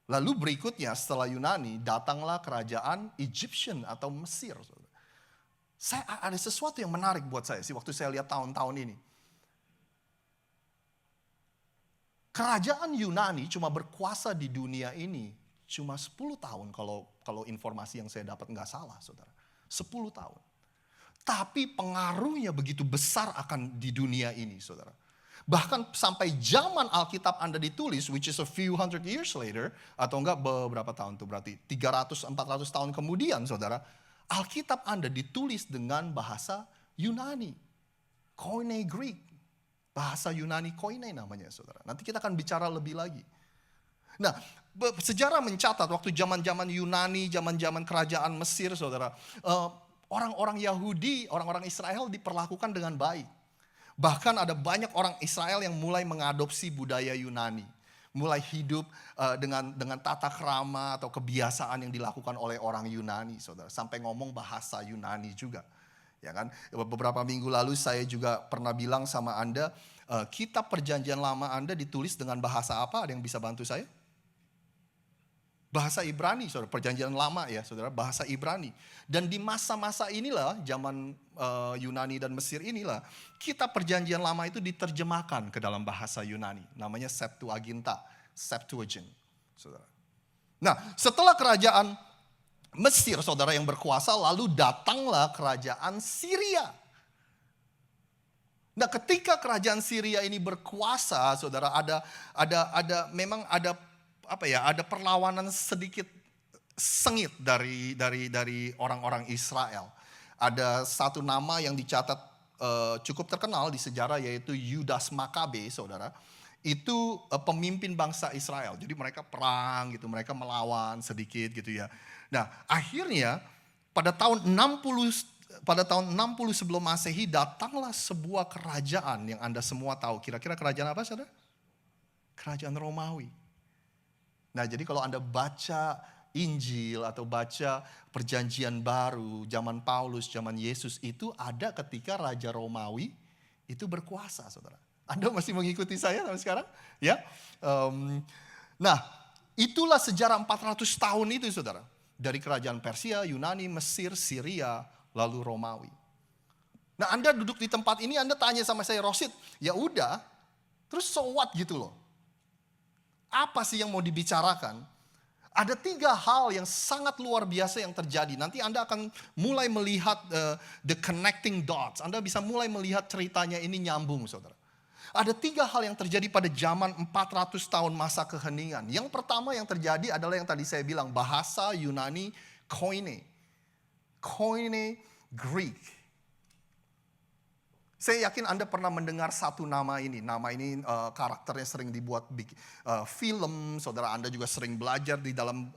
Lalu berikutnya setelah Yunani, datanglah kerajaan Egyptian atau Mesir. Ada sesuatu yang menarik buat saya sih waktu saya lihat tahun-tahun ini. Kerajaan Yunani cuma berkuasa di dunia ini cuma 10 tahun kalau informasi yang saya dapat nggak salah, saudara. 10 tahun. Tapi pengaruhnya begitu besar akan di dunia ini, saudara. Bahkan sampai zaman Alkitab Anda ditulis, which is a few hundred years later, atau enggak beberapa tahun itu berarti 300-400 tahun kemudian, saudara. Alkitab Anda ditulis dengan bahasa Yunani. Koine Greek. Bahasa Yunani Koine namanya, saudara. Nanti kita akan bicara lebih lagi. Nah, sejarah mencatat waktu zaman-zaman Yunani, zaman-zaman kerajaan Mesir, saudara. Orang-orang Yahudi, orang-orang Israel diperlakukan dengan baik. Bahkan ada banyak orang Israel yang mulai mengadopsi budaya Yunani. Mulai hidup dengan tata krama atau kebiasaan yang dilakukan oleh orang Yunani, saudara. Sampai ngomong bahasa Yunani juga. Ya kan? Beberapa minggu lalu saya juga pernah bilang sama Anda, kitab perjanjian lama Anda ditulis dengan bahasa apa? Ada yang bisa bantu saya? Bahasa Ibrani, saudara. Perjanjian lama ya, saudara. Bahasa Ibrani. Dan di masa-masa inilah, zaman Yunani dan Mesir inilah, kitab perjanjian lama itu diterjemahkan ke dalam bahasa Yunani. Namanya Septuaginta, Septuagint, saudara. Nah, setelah kerajaan Mesir, saudara, yang berkuasa, lalu datanglah kerajaan Syria. Nah, ketika kerajaan Syria ini berkuasa, saudara, memang ada perlawanan sedikit sengit dari orang-orang Israel. Ada satu nama yang dicatat cukup terkenal di sejarah, yaitu Yudas Makabe, saudara. Itu pemimpin bangsa Israel. Jadi mereka perang gitu, mereka melawan sedikit gitu ya. Nah, akhirnya pada tahun 60 sebelum Masehi datanglah sebuah kerajaan yang Anda semua tahu. Kira-kira kerajaan apa, saudara? Kerajaan Romawi. Nah, jadi kalau Anda baca Injil atau baca perjanjian baru, zaman Paulus, zaman Yesus, itu ada ketika Raja Romawi itu berkuasa, saudara. Anda masih mengikuti saya sampai sekarang? Ya. Nah, itulah sejarah 400 tahun itu, saudara. Dari kerajaan Persia, Yunani, Mesir, Syria, lalu Romawi. Nah, Anda duduk di tempat ini, Anda tanya sama saya, Rosid, ya udah, terus so what gitu loh. Apa sih yang mau dibicarakan? Ada 3 hal yang sangat luar biasa yang terjadi. Nanti Anda akan mulai melihat the connecting dots. Anda bisa mulai melihat ceritanya ini nyambung, saudara. Ada 3 hal yang terjadi pada zaman 400 tahun masa keheningan. Yang pertama yang terjadi adalah yang tadi saya bilang, bahasa Yunani Koine. Koine Greek. Saya yakin Anda pernah mendengar satu nama ini. Nama ini karakternya sering dibuat film. Saudara Anda juga sering belajar di dalam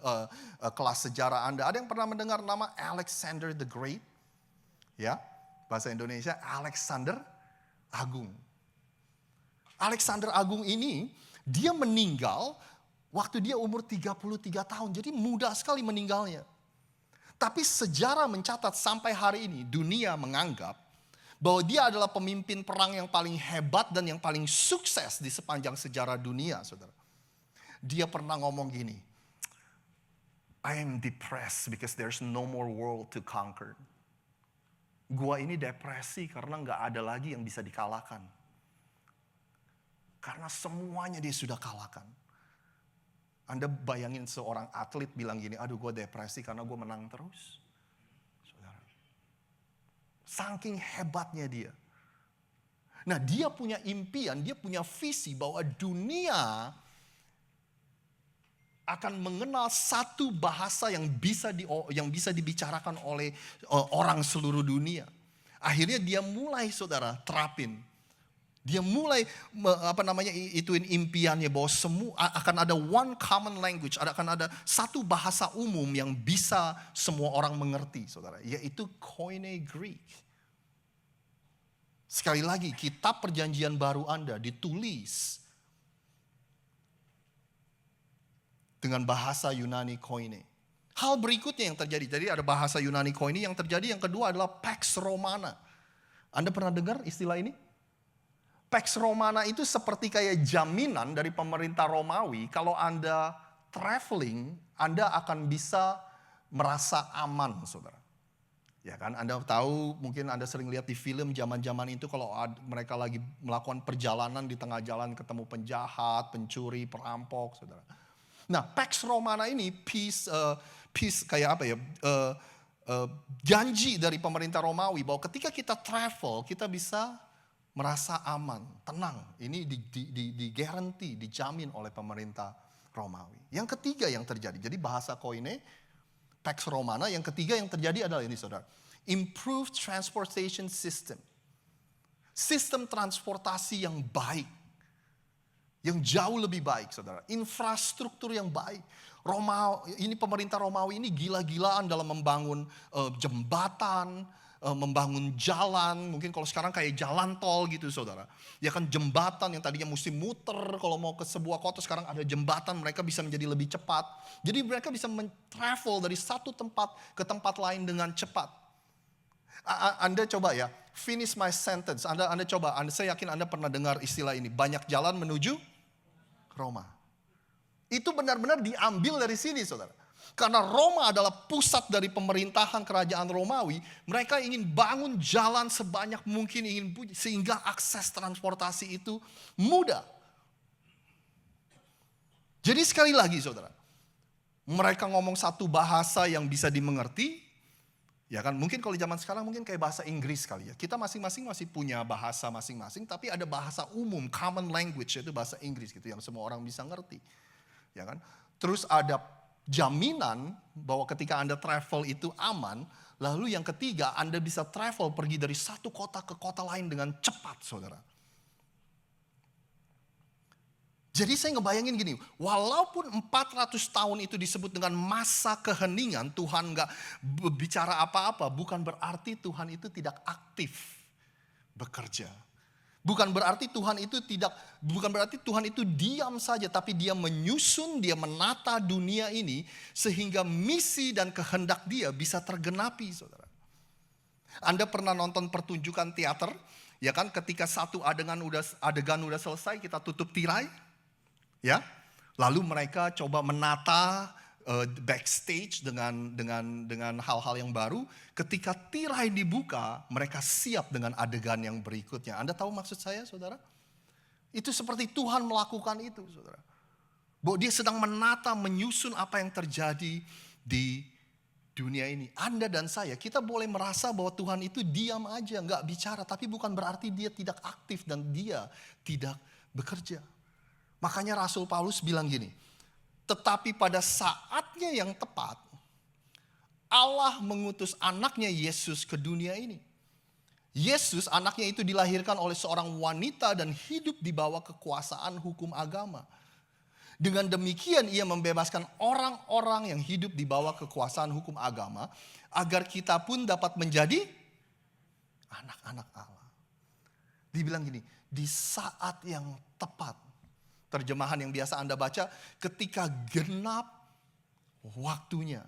kelas sejarah Anda. Ada yang pernah mendengar nama Alexander the Great? Ya, bahasa Indonesia Alexander Agung. Alexander Agung ini, dia meninggal waktu dia umur 33 tahun. Jadi muda sekali meninggalnya. Tapi sejarah mencatat sampai hari ini dunia menganggap bahwa dia adalah pemimpin perang yang paling hebat dan yang paling sukses di sepanjang sejarah dunia, saudara. Dia pernah ngomong gini, I am depressed because there's no more world to conquer. Gua ini depresi karena nggak ada lagi yang bisa dikalahkan. Karena semuanya dia sudah kalahkan. Anda bayangin seorang atlet bilang gini, aduh gue depresi karena gue menang terus. Saking hebatnya dia. Nah, dia punya impian, dia punya visi bahwa dunia akan mengenal satu bahasa yang bisa dibicarakan oleh orang seluruh dunia. Akhirnya dia mulai, saudara, terapin. Dia mulai ituin impiannya bahwa semua akan ada one common language, akan ada satu bahasa umum yang bisa semua orang mengerti, saudara, yaitu Koine Greek. Sekali lagi, kitab Perjanjian Baru Anda ditulis dengan bahasa Yunani Koine. Hal berikutnya yang terjadi, jadi ada bahasa Yunani Koine, yang terjadi yang kedua adalah Pax Romana. Anda pernah dengar istilah ini? Pax Romana itu seperti kayak jaminan dari pemerintah Romawi, kalau Anda traveling, Anda akan bisa merasa aman, saudara. Ya kan, Anda tahu, mungkin Anda sering lihat di film zaman-zaman itu kalau mereka lagi melakukan perjalanan di tengah jalan ketemu penjahat, pencuri, perampok, saudara. Nah, Pax Romana ini peace kayak apa ya? Janji dari pemerintah Romawi bahwa ketika kita travel, kita bisa merasa aman, tenang. Ini di guarantee, dijamin oleh pemerintah Romawi. Yang ketiga yang terjadi, jadi bahasa Koine, Pax Romana, yang ketiga yang terjadi adalah ini, saudara. Improved transportation system. Sistem transportasi yang baik. Yang jauh lebih baik, saudara. Infrastruktur yang baik. Ini pemerintah Romawi ini gila-gilaan dalam membangun jembatan, membangun jalan, mungkin kalau sekarang kayak jalan tol gitu, saudara. Ya kan, jembatan yang tadinya mesti muter kalau mau ke sebuah kota, sekarang ada jembatan, mereka bisa menjadi lebih cepat. Jadi mereka bisa travel dari satu tempat ke tempat lain dengan cepat. Anda coba ya, finish my sentence. Anda coba, saya yakin Anda pernah dengar istilah ini, banyak jalan menuju Roma. Itu benar-benar diambil dari sini, saudara. Karena Roma adalah pusat dari pemerintahan kerajaan Romawi, mereka ingin bangun jalan sebanyak mungkin, sehingga akses transportasi itu mudah. Jadi sekali lagi, saudara, mereka ngomong satu bahasa yang bisa dimengerti, ya kan? Mungkin kalau zaman sekarang mungkin kayak bahasa Inggris kali ya. Kita masing-masing masih punya bahasa masing-masing, tapi ada bahasa umum, common language, yaitu bahasa Inggris gitu, yang semua orang bisa ngerti, ya kan? Terus ada jaminan bahwa ketika Anda travel itu aman. Lalu yang ketiga, Anda bisa travel pergi dari satu kota ke kota lain dengan cepat, saudara. Jadi saya ngebayangin gini, walaupun 400 tahun itu disebut dengan masa keheningan, Tuhan gak bicara apa-apa, bukan berarti Tuhan itu tidak aktif bekerja. Bukan berarti Tuhan itu diam saja, tapi dia menyusun, dia menata dunia ini sehingga misi dan kehendak dia bisa tergenapi, saudara. Anda pernah nonton pertunjukan teater, ya kan? Ketika satu adegan udah selesai, kita tutup tirai, ya. Lalu mereka coba menata backstage dengan hal-hal yang baru. Ketika tirai dibuka, mereka siap dengan adegan yang berikutnya. Anda tahu maksud saya, saudara? Itu seperti Tuhan melakukan itu, saudara. Bahwa dia sedang menata, menyusun apa yang terjadi di dunia ini. Anda dan saya, kita boleh merasa bahwa Tuhan itu diam aja, nggak bicara. Tapi bukan berarti dia tidak aktif dan dia tidak bekerja. Makanya Rasul Paulus bilang gini, tetapi pada saatnya yang tepat, Allah mengutus anaknya Yesus ke dunia ini. Yesus anaknya itu dilahirkan oleh seorang wanita dan hidup di bawah kekuasaan hukum agama. Dengan demikian ia membebaskan orang-orang yang hidup di bawah kekuasaan hukum agama agar kita pun dapat menjadi anak-anak Allah. Dibilang gini, di saat yang tepat. Terjemahan yang biasa Anda baca, ketika genap waktunya.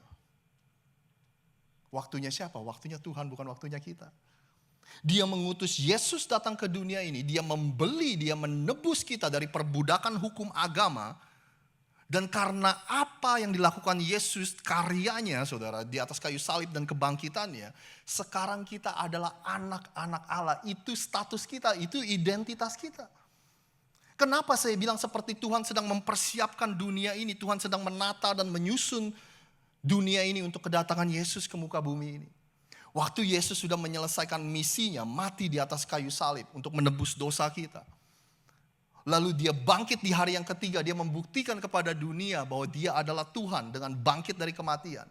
Waktunya siapa? Waktunya Tuhan, bukan waktunya kita. Dia mengutus Yesus datang ke dunia ini. Dia membeli, dia menebus kita dari perbudakan hukum agama. Dan karena apa yang dilakukan Yesus, karyanya saudara, di atas kayu salib dan kebangkitannya. Sekarang kita adalah anak-anak Allah. Itu status kita, itu identitas kita. Kenapa saya bilang seperti Tuhan sedang mempersiapkan dunia ini. Tuhan sedang menata dan menyusun dunia ini untuk kedatangan Yesus ke muka bumi ini. Waktu Yesus sudah menyelesaikan misinya, mati di atas kayu salib untuk menebus dosa kita. Lalu dia bangkit di hari yang ketiga, dia membuktikan kepada dunia bahwa dia adalah Tuhan dengan bangkit dari kematian.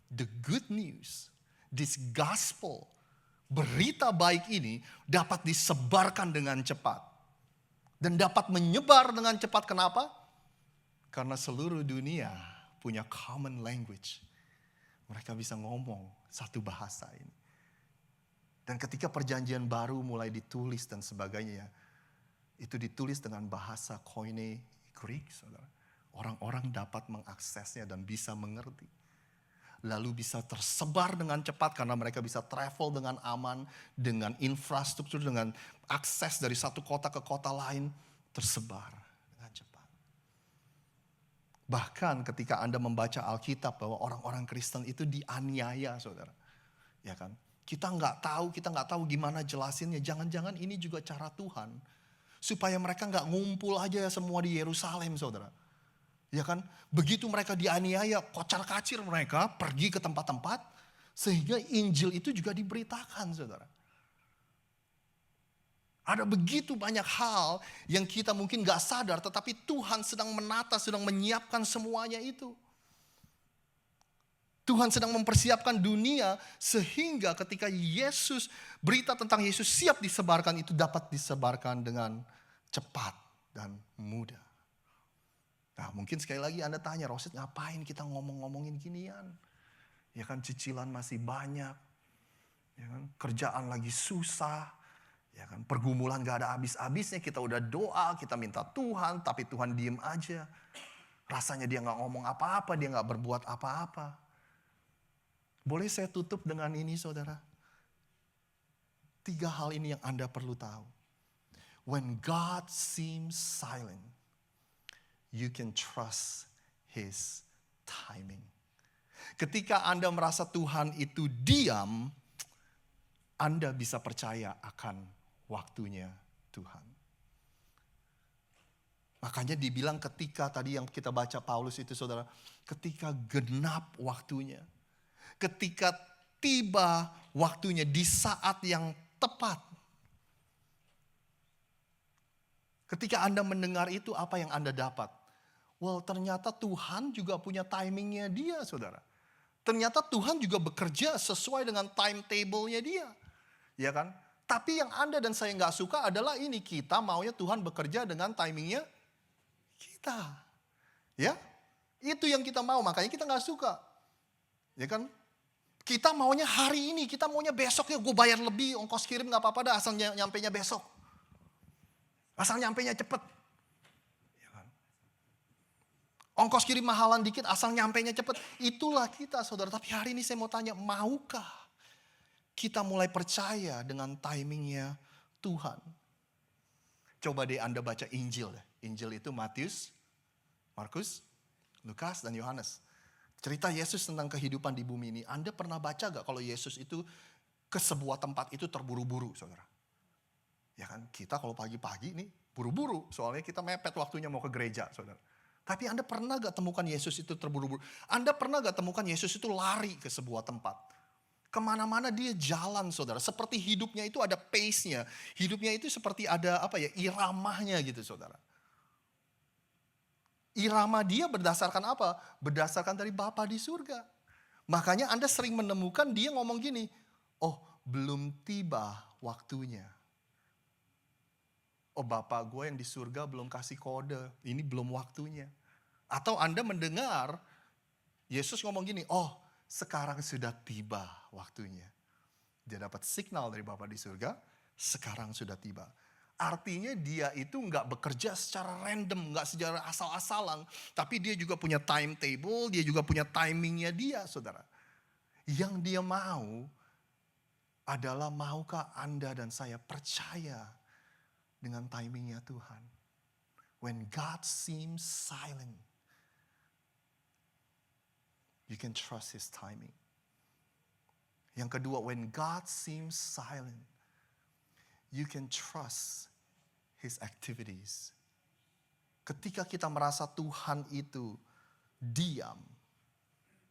The good news, this gospel, berita baik ini dapat disebarkan dengan cepat. Dan dapat menyebar dengan cepat, kenapa? Karena seluruh dunia punya common language. Mereka bisa ngomong satu bahasa ini. Dan ketika perjanjian baru mulai ditulis dan sebagainya, itu ditulis dengan bahasa Koine Greek, saudara. Orang-orang dapat mengaksesnya dan bisa mengerti. Lalu bisa tersebar dengan cepat karena mereka bisa travel dengan aman, dengan infrastruktur, dengan akses dari satu kota ke kota lain, tersebar dengan cepat. Bahkan ketika Anda membaca Alkitab bahwa orang-orang Kristen itu dianiaya, saudara. Ya kan? Kita nggak tahu gimana jelasinnya. Jangan-jangan ini juga cara Tuhan. Supaya mereka nggak ngumpul aja semua di Yerusalem, saudara. Ya kan? Begitu mereka dianiaya, kocar-kacir mereka pergi ke tempat-tempat. Sehingga Injil itu juga diberitakan, saudara. Ada begitu banyak hal yang kita mungkin gak sadar, tetapi Tuhan sedang menata, sedang menyiapkan semuanya itu. Tuhan sedang mempersiapkan dunia sehingga ketika Yesus, berita tentang Yesus siap disebarkan, itu dapat disebarkan dengan cepat dan mudah. Nah, mungkin sekali lagi Anda tanya, Rosid ngapain kita ngomong-ngomongin ginian? Ya kan, cicilan masih banyak. Ya kan, kerjaan lagi susah. Ya kan, pergumulan gak ada habis-habisnya. Kita udah doa, kita minta Tuhan, tapi Tuhan diem aja. Rasanya dia gak ngomong apa-apa, dia gak berbuat apa-apa. Boleh saya tutup dengan ini, saudara? 3 hal ini yang Anda perlu tahu. When God seems silent, you can trust His timing. Ketika Anda merasa Tuhan itu diam, Anda bisa percaya akan waktunya Tuhan. Makanya dibilang ketika tadi yang kita baca Paulus itu, saudara, ketika genap waktunya, ketika tiba waktunya di saat yang tepat. Ketika Anda mendengar itu, apa yang Anda dapat? Well, ternyata Tuhan juga punya timingnya dia, saudara. Ternyata Tuhan juga bekerja sesuai dengan timetable-nya dia. Ya kan? Tapi yang Anda dan saya gak suka adalah ini. Kita maunya Tuhan bekerja dengan timingnya kita. Ya? Itu yang kita mau, makanya kita gak suka. Ya kan? Kita maunya hari ini, kita maunya besok ya. Gue bayar lebih, ongkos kirim gak apa-apa dah, asal nyampenya besok. Asal nyampenya cepet. Ongkos kirim mahalan dikit, asal nyampenya cepet. Itulah kita, saudara. Tapi hari ini saya mau tanya, maukah kita mulai percaya dengan timingnya Tuhan? Coba deh Anda baca Injil. Injil itu Matius, Markus, Lukas, dan Yohanes. Cerita Yesus tentang kehidupan di bumi ini. Anda pernah baca gak kalau Yesus itu ke sebuah tempat itu terburu-buru, saudara? Ya kan, kita kalau pagi-pagi nih buru-buru. Soalnya kita mepet waktunya mau ke gereja, saudara. Tapi Anda pernah gak temukan Yesus itu terburu-buru? Anda pernah gak temukan Yesus itu lari ke sebuah tempat? Kemana-mana dia jalan, saudara. Seperti hidupnya itu ada pace-nya. Hidupnya itu seperti ada iramanya gitu, saudara. Irama dia berdasarkan apa? Berdasarkan dari Bapa di surga. Makanya Anda sering menemukan dia ngomong gini, oh belum tiba waktunya. Oh, Bapak gue yang di surga belum kasih kode, ini belum waktunya. Atau Anda mendengar Yesus ngomong gini, oh sekarang sudah tiba waktunya. Dia dapat signal dari Bapa di surga, sekarang sudah tiba. Artinya dia itu nggak bekerja secara random, nggak secara asal-asalan. Tapi dia juga punya timetable, dia juga punya timingnya dia, saudara. Yang dia mau adalah maukah Anda dan saya percaya dengan timingnya Tuhan. When God seems silent, you can trust His timing. Yang kedua, when God seems silent, you can trust His activities. Ketika kita merasa Tuhan itu diam,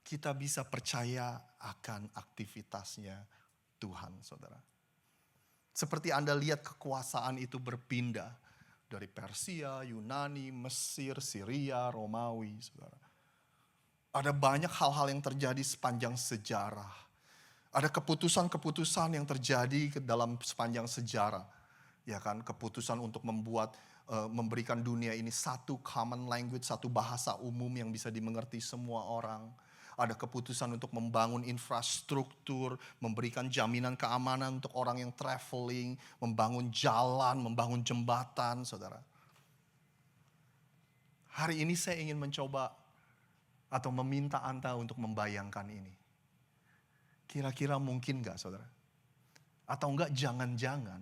kita bisa percaya akan aktivitasnya Tuhan, saudara. Seperti Anda lihat kekuasaan itu berpindah dari Persia, Yunani, Mesir, Syria, Romawi, saudara. Ada banyak hal-hal yang terjadi sepanjang sejarah. Ada keputusan-keputusan yang terjadi dalam sepanjang sejarah. Ya kan, keputusan untuk memberikan dunia ini satu common language, satu bahasa umum yang bisa dimengerti semua orang. Ada keputusan untuk membangun infrastruktur, memberikan jaminan keamanan untuk orang yang traveling, membangun jalan, membangun jembatan, saudara. Hari ini saya ingin mencoba atau meminta Anda untuk membayangkan ini. Kira-kira mungkin gak, saudara? Atau enggak jangan-jangan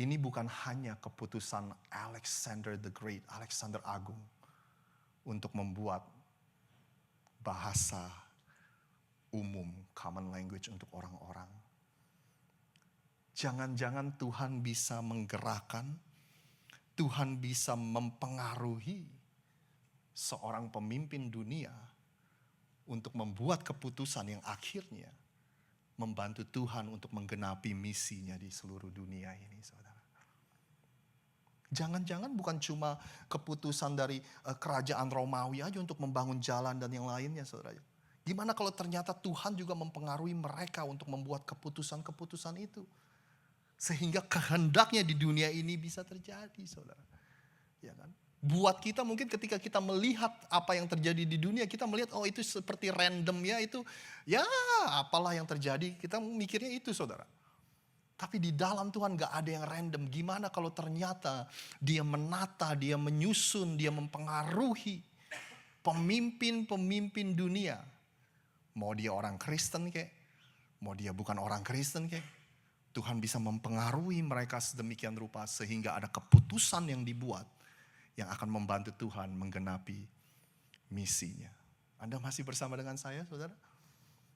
ini bukan hanya keputusan Alexander the Great, Alexander Agung, untuk membuat bahasa umum, common language untuk orang-orang. Jangan-jangan Tuhan bisa menggerakkan, Tuhan bisa mempengaruhi seorang pemimpin dunia untuk membuat keputusan yang akhirnya membantu Tuhan untuk menggenapi misinya di seluruh dunia ini, saudara. Jangan-jangan bukan cuma keputusan dari kerajaan Romawi aja untuk membangun jalan dan yang lainnya, saudara. Gimana kalau ternyata Tuhan juga mempengaruhi mereka untuk membuat keputusan-keputusan itu. Sehingga kehendaknya di dunia ini bisa terjadi, saudara. Ya kan? Buat kita mungkin ketika kita melihat apa yang terjadi di dunia, kita melihat oh itu seperti random ya, itu ya apalah yang terjadi, kita mikirnya itu, saudara. Tapi di dalam Tuhan gak ada yang random. Gimana kalau ternyata dia menata, dia menyusun, dia mempengaruhi pemimpin-pemimpin dunia. Mau dia orang Kristen kek, mau dia bukan orang Kristen kek. Tuhan bisa mempengaruhi mereka sedemikian rupa sehingga ada keputusan yang dibuat yang akan membantu Tuhan menggenapi misinya. Anda masih bersama dengan saya, saudara?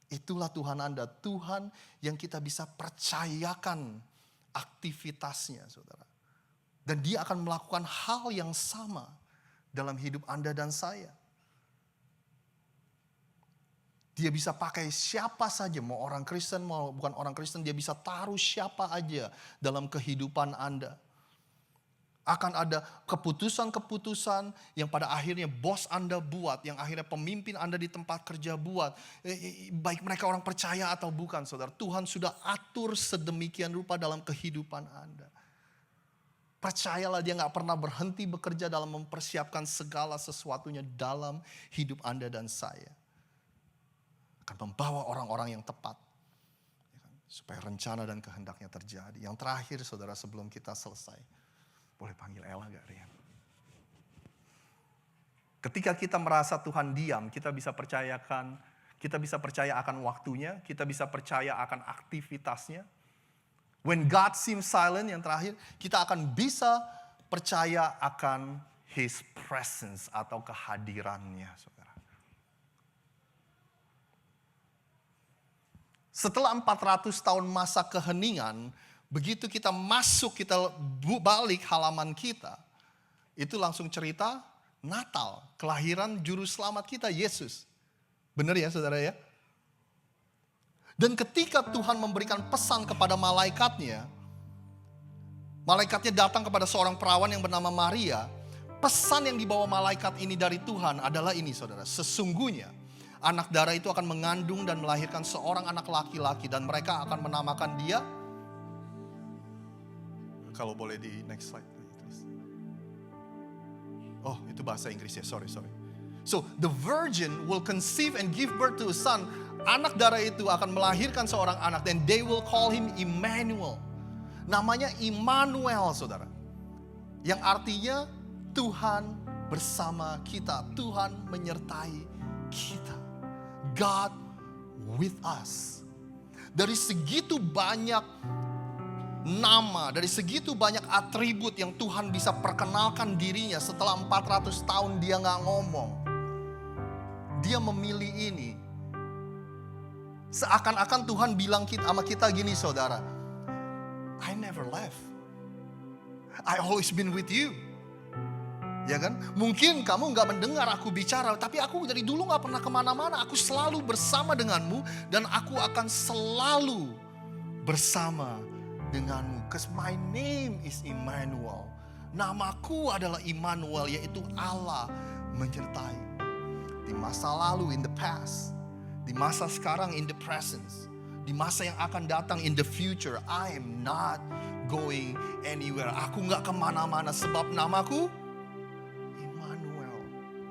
Itulah Tuhan Anda, Tuhan yang kita bisa percayakan aktivitasnya, saudara. Dan dia akan melakukan hal yang sama dalam hidup Anda dan saya. Dia bisa pakai siapa saja, mau orang Kristen, mau bukan orang Kristen, dia bisa taruh siapa aja dalam kehidupan Anda. Akan ada keputusan-keputusan yang pada akhirnya bos Anda buat, yang akhirnya pemimpin Anda di tempat kerja buat. Baik mereka orang percaya atau bukan, saudara. Tuhan sudah atur sedemikian rupa dalam kehidupan Anda. Percayalah, dia gak pernah berhenti bekerja dalam mempersiapkan segala sesuatunya dalam hidup Anda dan saya. Akan membawa orang-orang yang tepat. Supaya rencana dan kehendaknya terjadi. Yang terakhir, saudara, sebelum kita selesai. Boleh panggil Ella gak, Rian? Ketika kita merasa Tuhan diam, kita bisa percaya akan waktunya, kita bisa percaya akan aktivitasnya. When God seems silent, yang terakhir, kita akan bisa percaya akan His presence atau kehadirannya, saudara. Setelah 400 tahun masa keheningan, begitu kita masuk, kita balik halaman kita, itu langsung cerita Natal, kelahiran juru selamat kita, Yesus. Benar ya, saudara ya? Dan ketika Tuhan memberikan pesan kepada malaikatnya datang kepada seorang perawan yang bernama Maria. Pesan yang dibawa malaikat ini dari Tuhan adalah ini, saudara. Sesungguhnya Anak darah itu akan mengandung dan melahirkan seorang anak laki-laki dan mereka akan menamakan dia. Kalau boleh di next slide. Please. Oh, itu bahasa Inggris ya, sorry. So, the virgin will conceive and give birth to a son. Anak darah itu akan melahirkan seorang anak dan they will call him Emmanuel. Namanya Immanuel, saudara. Yang artinya Tuhan bersama kita. Tuhan menyertai kita. God with us. Dari segitu banyak nama, dari segitu banyak atribut yang Tuhan bisa perkenalkan dirinya setelah 400 tahun dia gak ngomong. Dia memilih ini. Seakan-akan Tuhan bilang sama kita gini, saudara. I never left. I always been with you. Ya kan? Mungkin kamu gak mendengar aku bicara, tapi aku dari dulu gak pernah kemana-mana. Aku selalu bersama denganmu dan aku akan selalu bersama denganmu. Because my name is Emmanuel. Namaku adalah Immanuel, yaitu Allah menyertai. Di masa lalu, in the past. Di masa sekarang, in the presence. Di masa yang akan datang, in the future. I am not going anywhere. Aku gak kemana-mana sebab namaku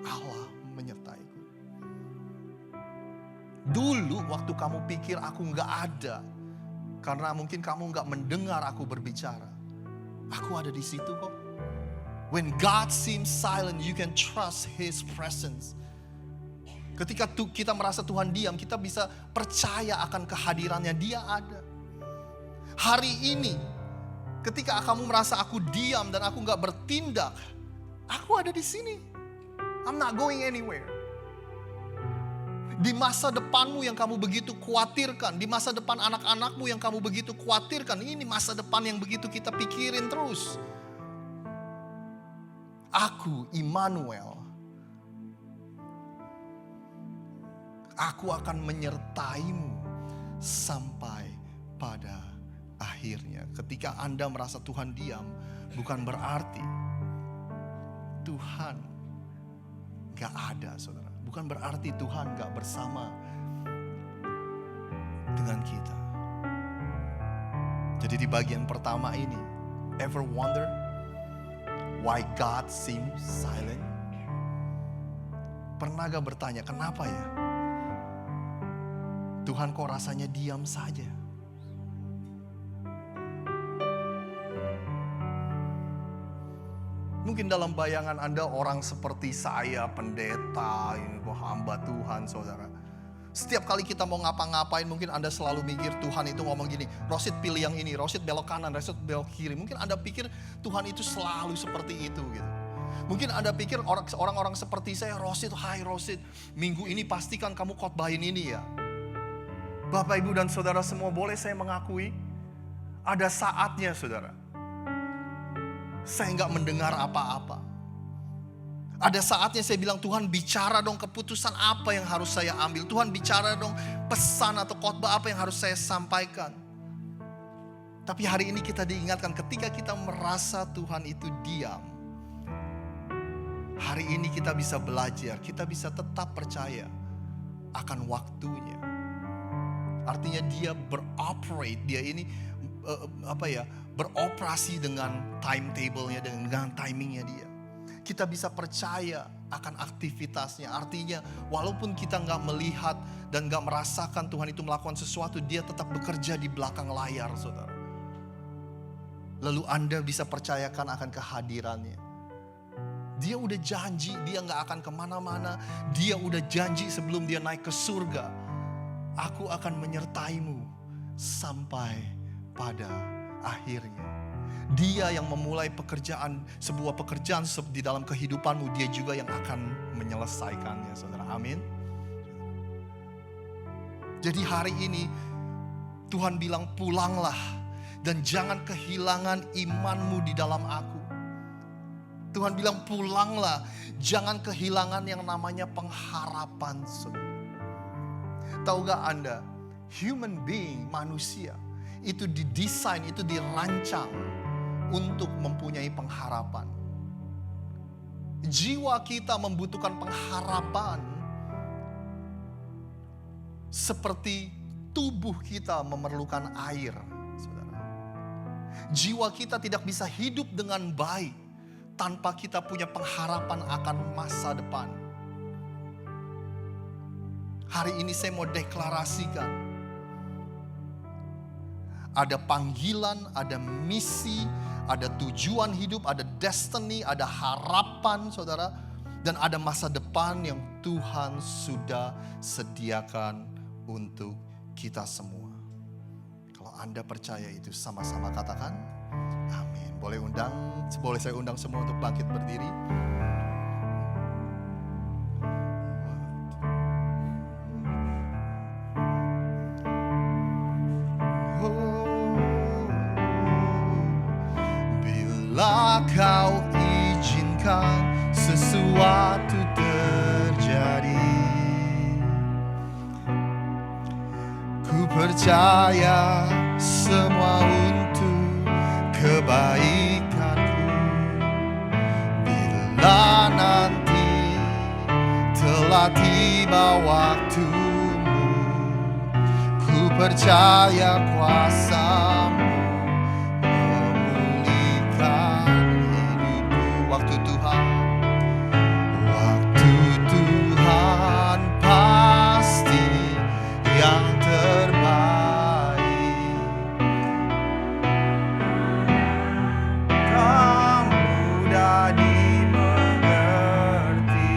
Allah menyertaiku. Dulu waktu kamu pikir aku gak ada, karena mungkin kamu gak mendengar aku berbicara, aku ada di situ kok. When God seems silent, you can trust His presence. Ketika kita merasa Tuhan diam, kita bisa percaya akan kehadirannya. Dia ada. Hari ini, ketika kamu merasa aku diam dan aku gak bertindak, aku ada di sini. I'm not going anywhere. Di masa depanmu yang kamu begitu khawatirkan, di masa depan anak-anakmu yang kamu begitu khawatirkan, ini masa depan yang begitu kita pikirin terus. Aku, Immanuel, aku akan menyertaimu sampai pada akhirnya. Ketika Anda merasa Tuhan diam, bukan berarti Tuhan gak ada, saudara. Bukan berarti Tuhan gak bersama dengan kita. Jadi di bagian pertama ini, ever wonder why God seems silent? Pernah gak bertanya, kenapa ya Tuhan kok rasanya diam saja? Mungkin dalam bayangan Anda orang seperti saya, pendeta, ini kok hamba Tuhan, saudara. Setiap kali kita mau ngapa-ngapain, mungkin Anda selalu mikir Tuhan itu ngomong gini, Rosid pilih yang ini, Rosid belok kanan, Rosid belok kiri. Mungkin Anda pikir Tuhan itu selalu seperti itu gitu. Mungkin Anda pikir orang-orang seperti saya, Rosid, hai Rosid, minggu ini pastikan kamu khotbahin ini ya. Bapak, Ibu, dan Saudara semua, boleh saya mengakui, ada saatnya, saudara, saya nggak mendengar apa-apa. Ada saatnya saya bilang, Tuhan bicara dong, keputusan apa yang harus saya ambil. Tuhan bicara dong, pesan atau khotbah apa yang harus saya sampaikan. Tapi hari ini kita diingatkan, ketika kita merasa Tuhan itu diam, hari ini kita bisa belajar, kita bisa tetap percaya akan waktunya. Artinya dia beroperate, dia ini beroperasi dengan timetable-nya, dengan timing-nya dia. Kita bisa percaya akan aktivitasnya. Artinya walaupun kita gak melihat dan gak merasakan Tuhan itu melakukan sesuatu, dia tetap bekerja di belakang layar, saudara. Lalu Anda bisa percayakan akan kehadirannya. Dia udah janji, dia gak akan kemana-mana. Dia udah janji sebelum dia naik ke surga, aku akan menyertaimu sampai pada akhirnya. Dia yang memulai sebuah pekerjaan di dalam kehidupanmu, dia juga yang akan menyelesaikannya, saudara. Amin. Jadi hari ini Tuhan bilang, pulanglah dan jangan kehilangan imanmu di dalam aku. Tuhan bilang, pulanglah, jangan kehilangan yang namanya pengharapan, saudara. Tahu gak Anda, human being, manusia, itu didesain, itu dirancang untuk mempunyai pengharapan. Jiwa kita membutuhkan pengharapan seperti tubuh kita memerlukan air, saudara. Jiwa kita tidak bisa hidup dengan baik tanpa kita punya pengharapan akan masa depan. Hari ini saya mau deklarasikan, ada panggilan, ada misi, ada tujuan hidup, ada destiny, ada harapan, saudara. Dan ada masa depan yang Tuhan sudah sediakan untuk kita semua. Kalau Anda percaya itu, sama-sama katakan amin. Boleh saya undang semua untuk bangkit berdiri. Bila kau izinkan sesuatu terjadi, ku percaya semua untuk kebaikanku. Bila nanti telah tiba waktumu, ku percaya kuasa-Mu memulihkan hidupku. Waktu Tuhan pasti yang terbaik. Tak mudah dimengerti,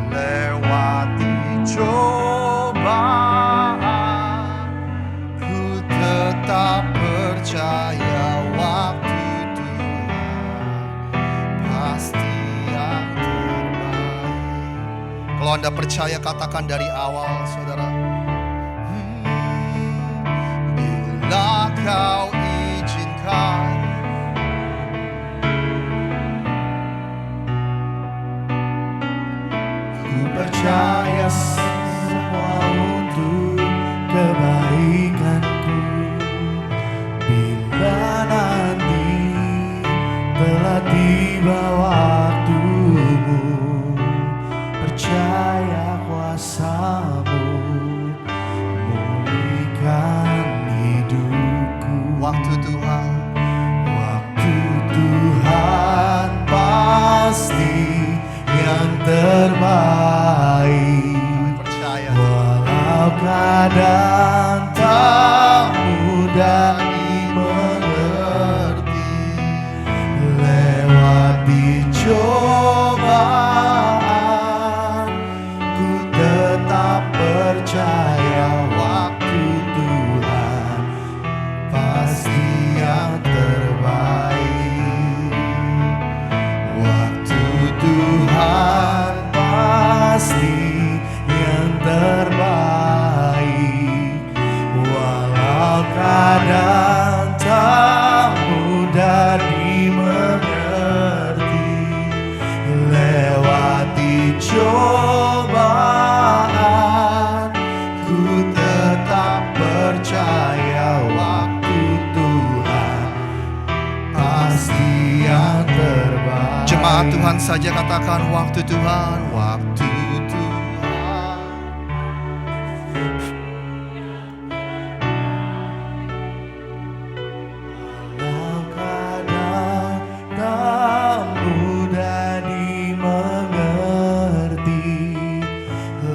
lewati cobaan, ku tetap percaya waktu Tuhan pasti yang terbaik. Kalau Anda percaya, katakan dari awal, saudara. Bila kau izinkan, ku percaya semua untuk kebaikanku. Bila nanti telah tiba waktumu, percaya kuasa-Mu memulihkan hidupku. Waktu Tuhan pasti yang terbaik. Percaya. Walau kadang tak mudah dimengerti, lewati cobaan, ku tetap percaya waktu Tuhan pasti yang terbaik. Waktu Tuhan pasti yang terbaik. Walau kadang tak mudah dimengerti, lewati cobaan, ku tetap percaya waktu Tuhan pasti yang terbaik. Jemaat Tuhan saja katakan waktu Tuhan, waktu Tuhan. Walau kadang tak mudah dimengerti,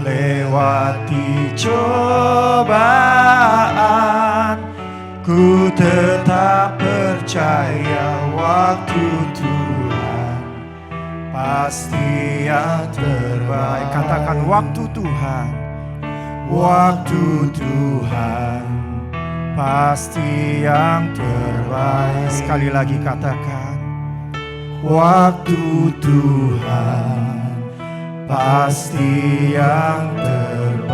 lewati cobaan, ku tetap percaya waktu Tuhan pasti yang terbaik. Katakan waktu Tuhan, waktu Tuhan pasti yang terbaik. Sekali lagi katakan, waktu Tuhan pasti yang terbaik.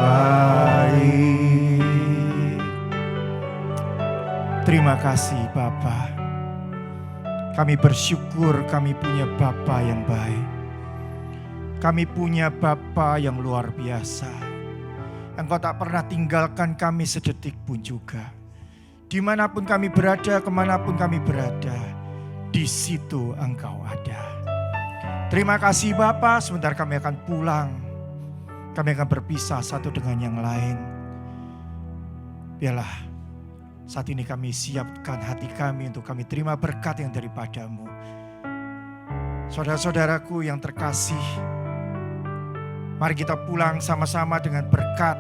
Terima kasih Bapa. Kami bersyukur kami punya Bapa yang baik. Kami punya Bapa yang luar biasa. Engkau tak pernah tinggalkan kami sedetik pun juga. Dimanapun kami berada, kemanapun kami berada, di situ Engkau ada. Terima kasih Bapa, sebentar kami akan pulang. kami akan berpisah satu dengan yang lain. Biarlah saat ini kami siapkan hati kami untuk kami terima berkat yang daripadamu. Saudara-saudaraku yang terkasih, mari kita pulang sama-sama dengan berkat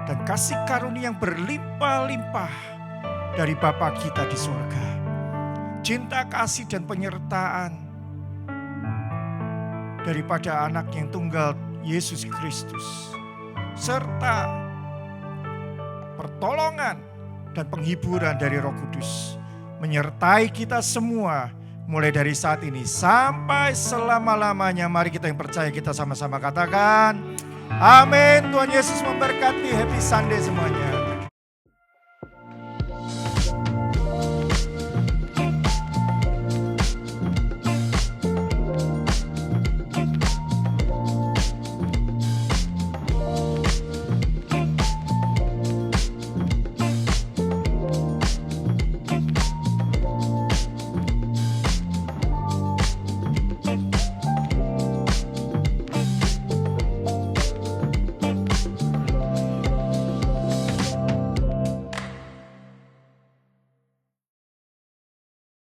dan kasih karunia yang berlimpah-limpah dari Bapa kita di surga. Cinta, kasih, dan penyertaan daripada anak yang tunggal Yesus Kristus, serta pertolongan dan penghiburan dari Roh Kudus menyertai kita semua mulai dari saat ini sampai selama-lamanya. Mari kita yang percaya, kita sama-sama katakan amin. Tuhan Yesus memberkati. Happy Sunday semuanya.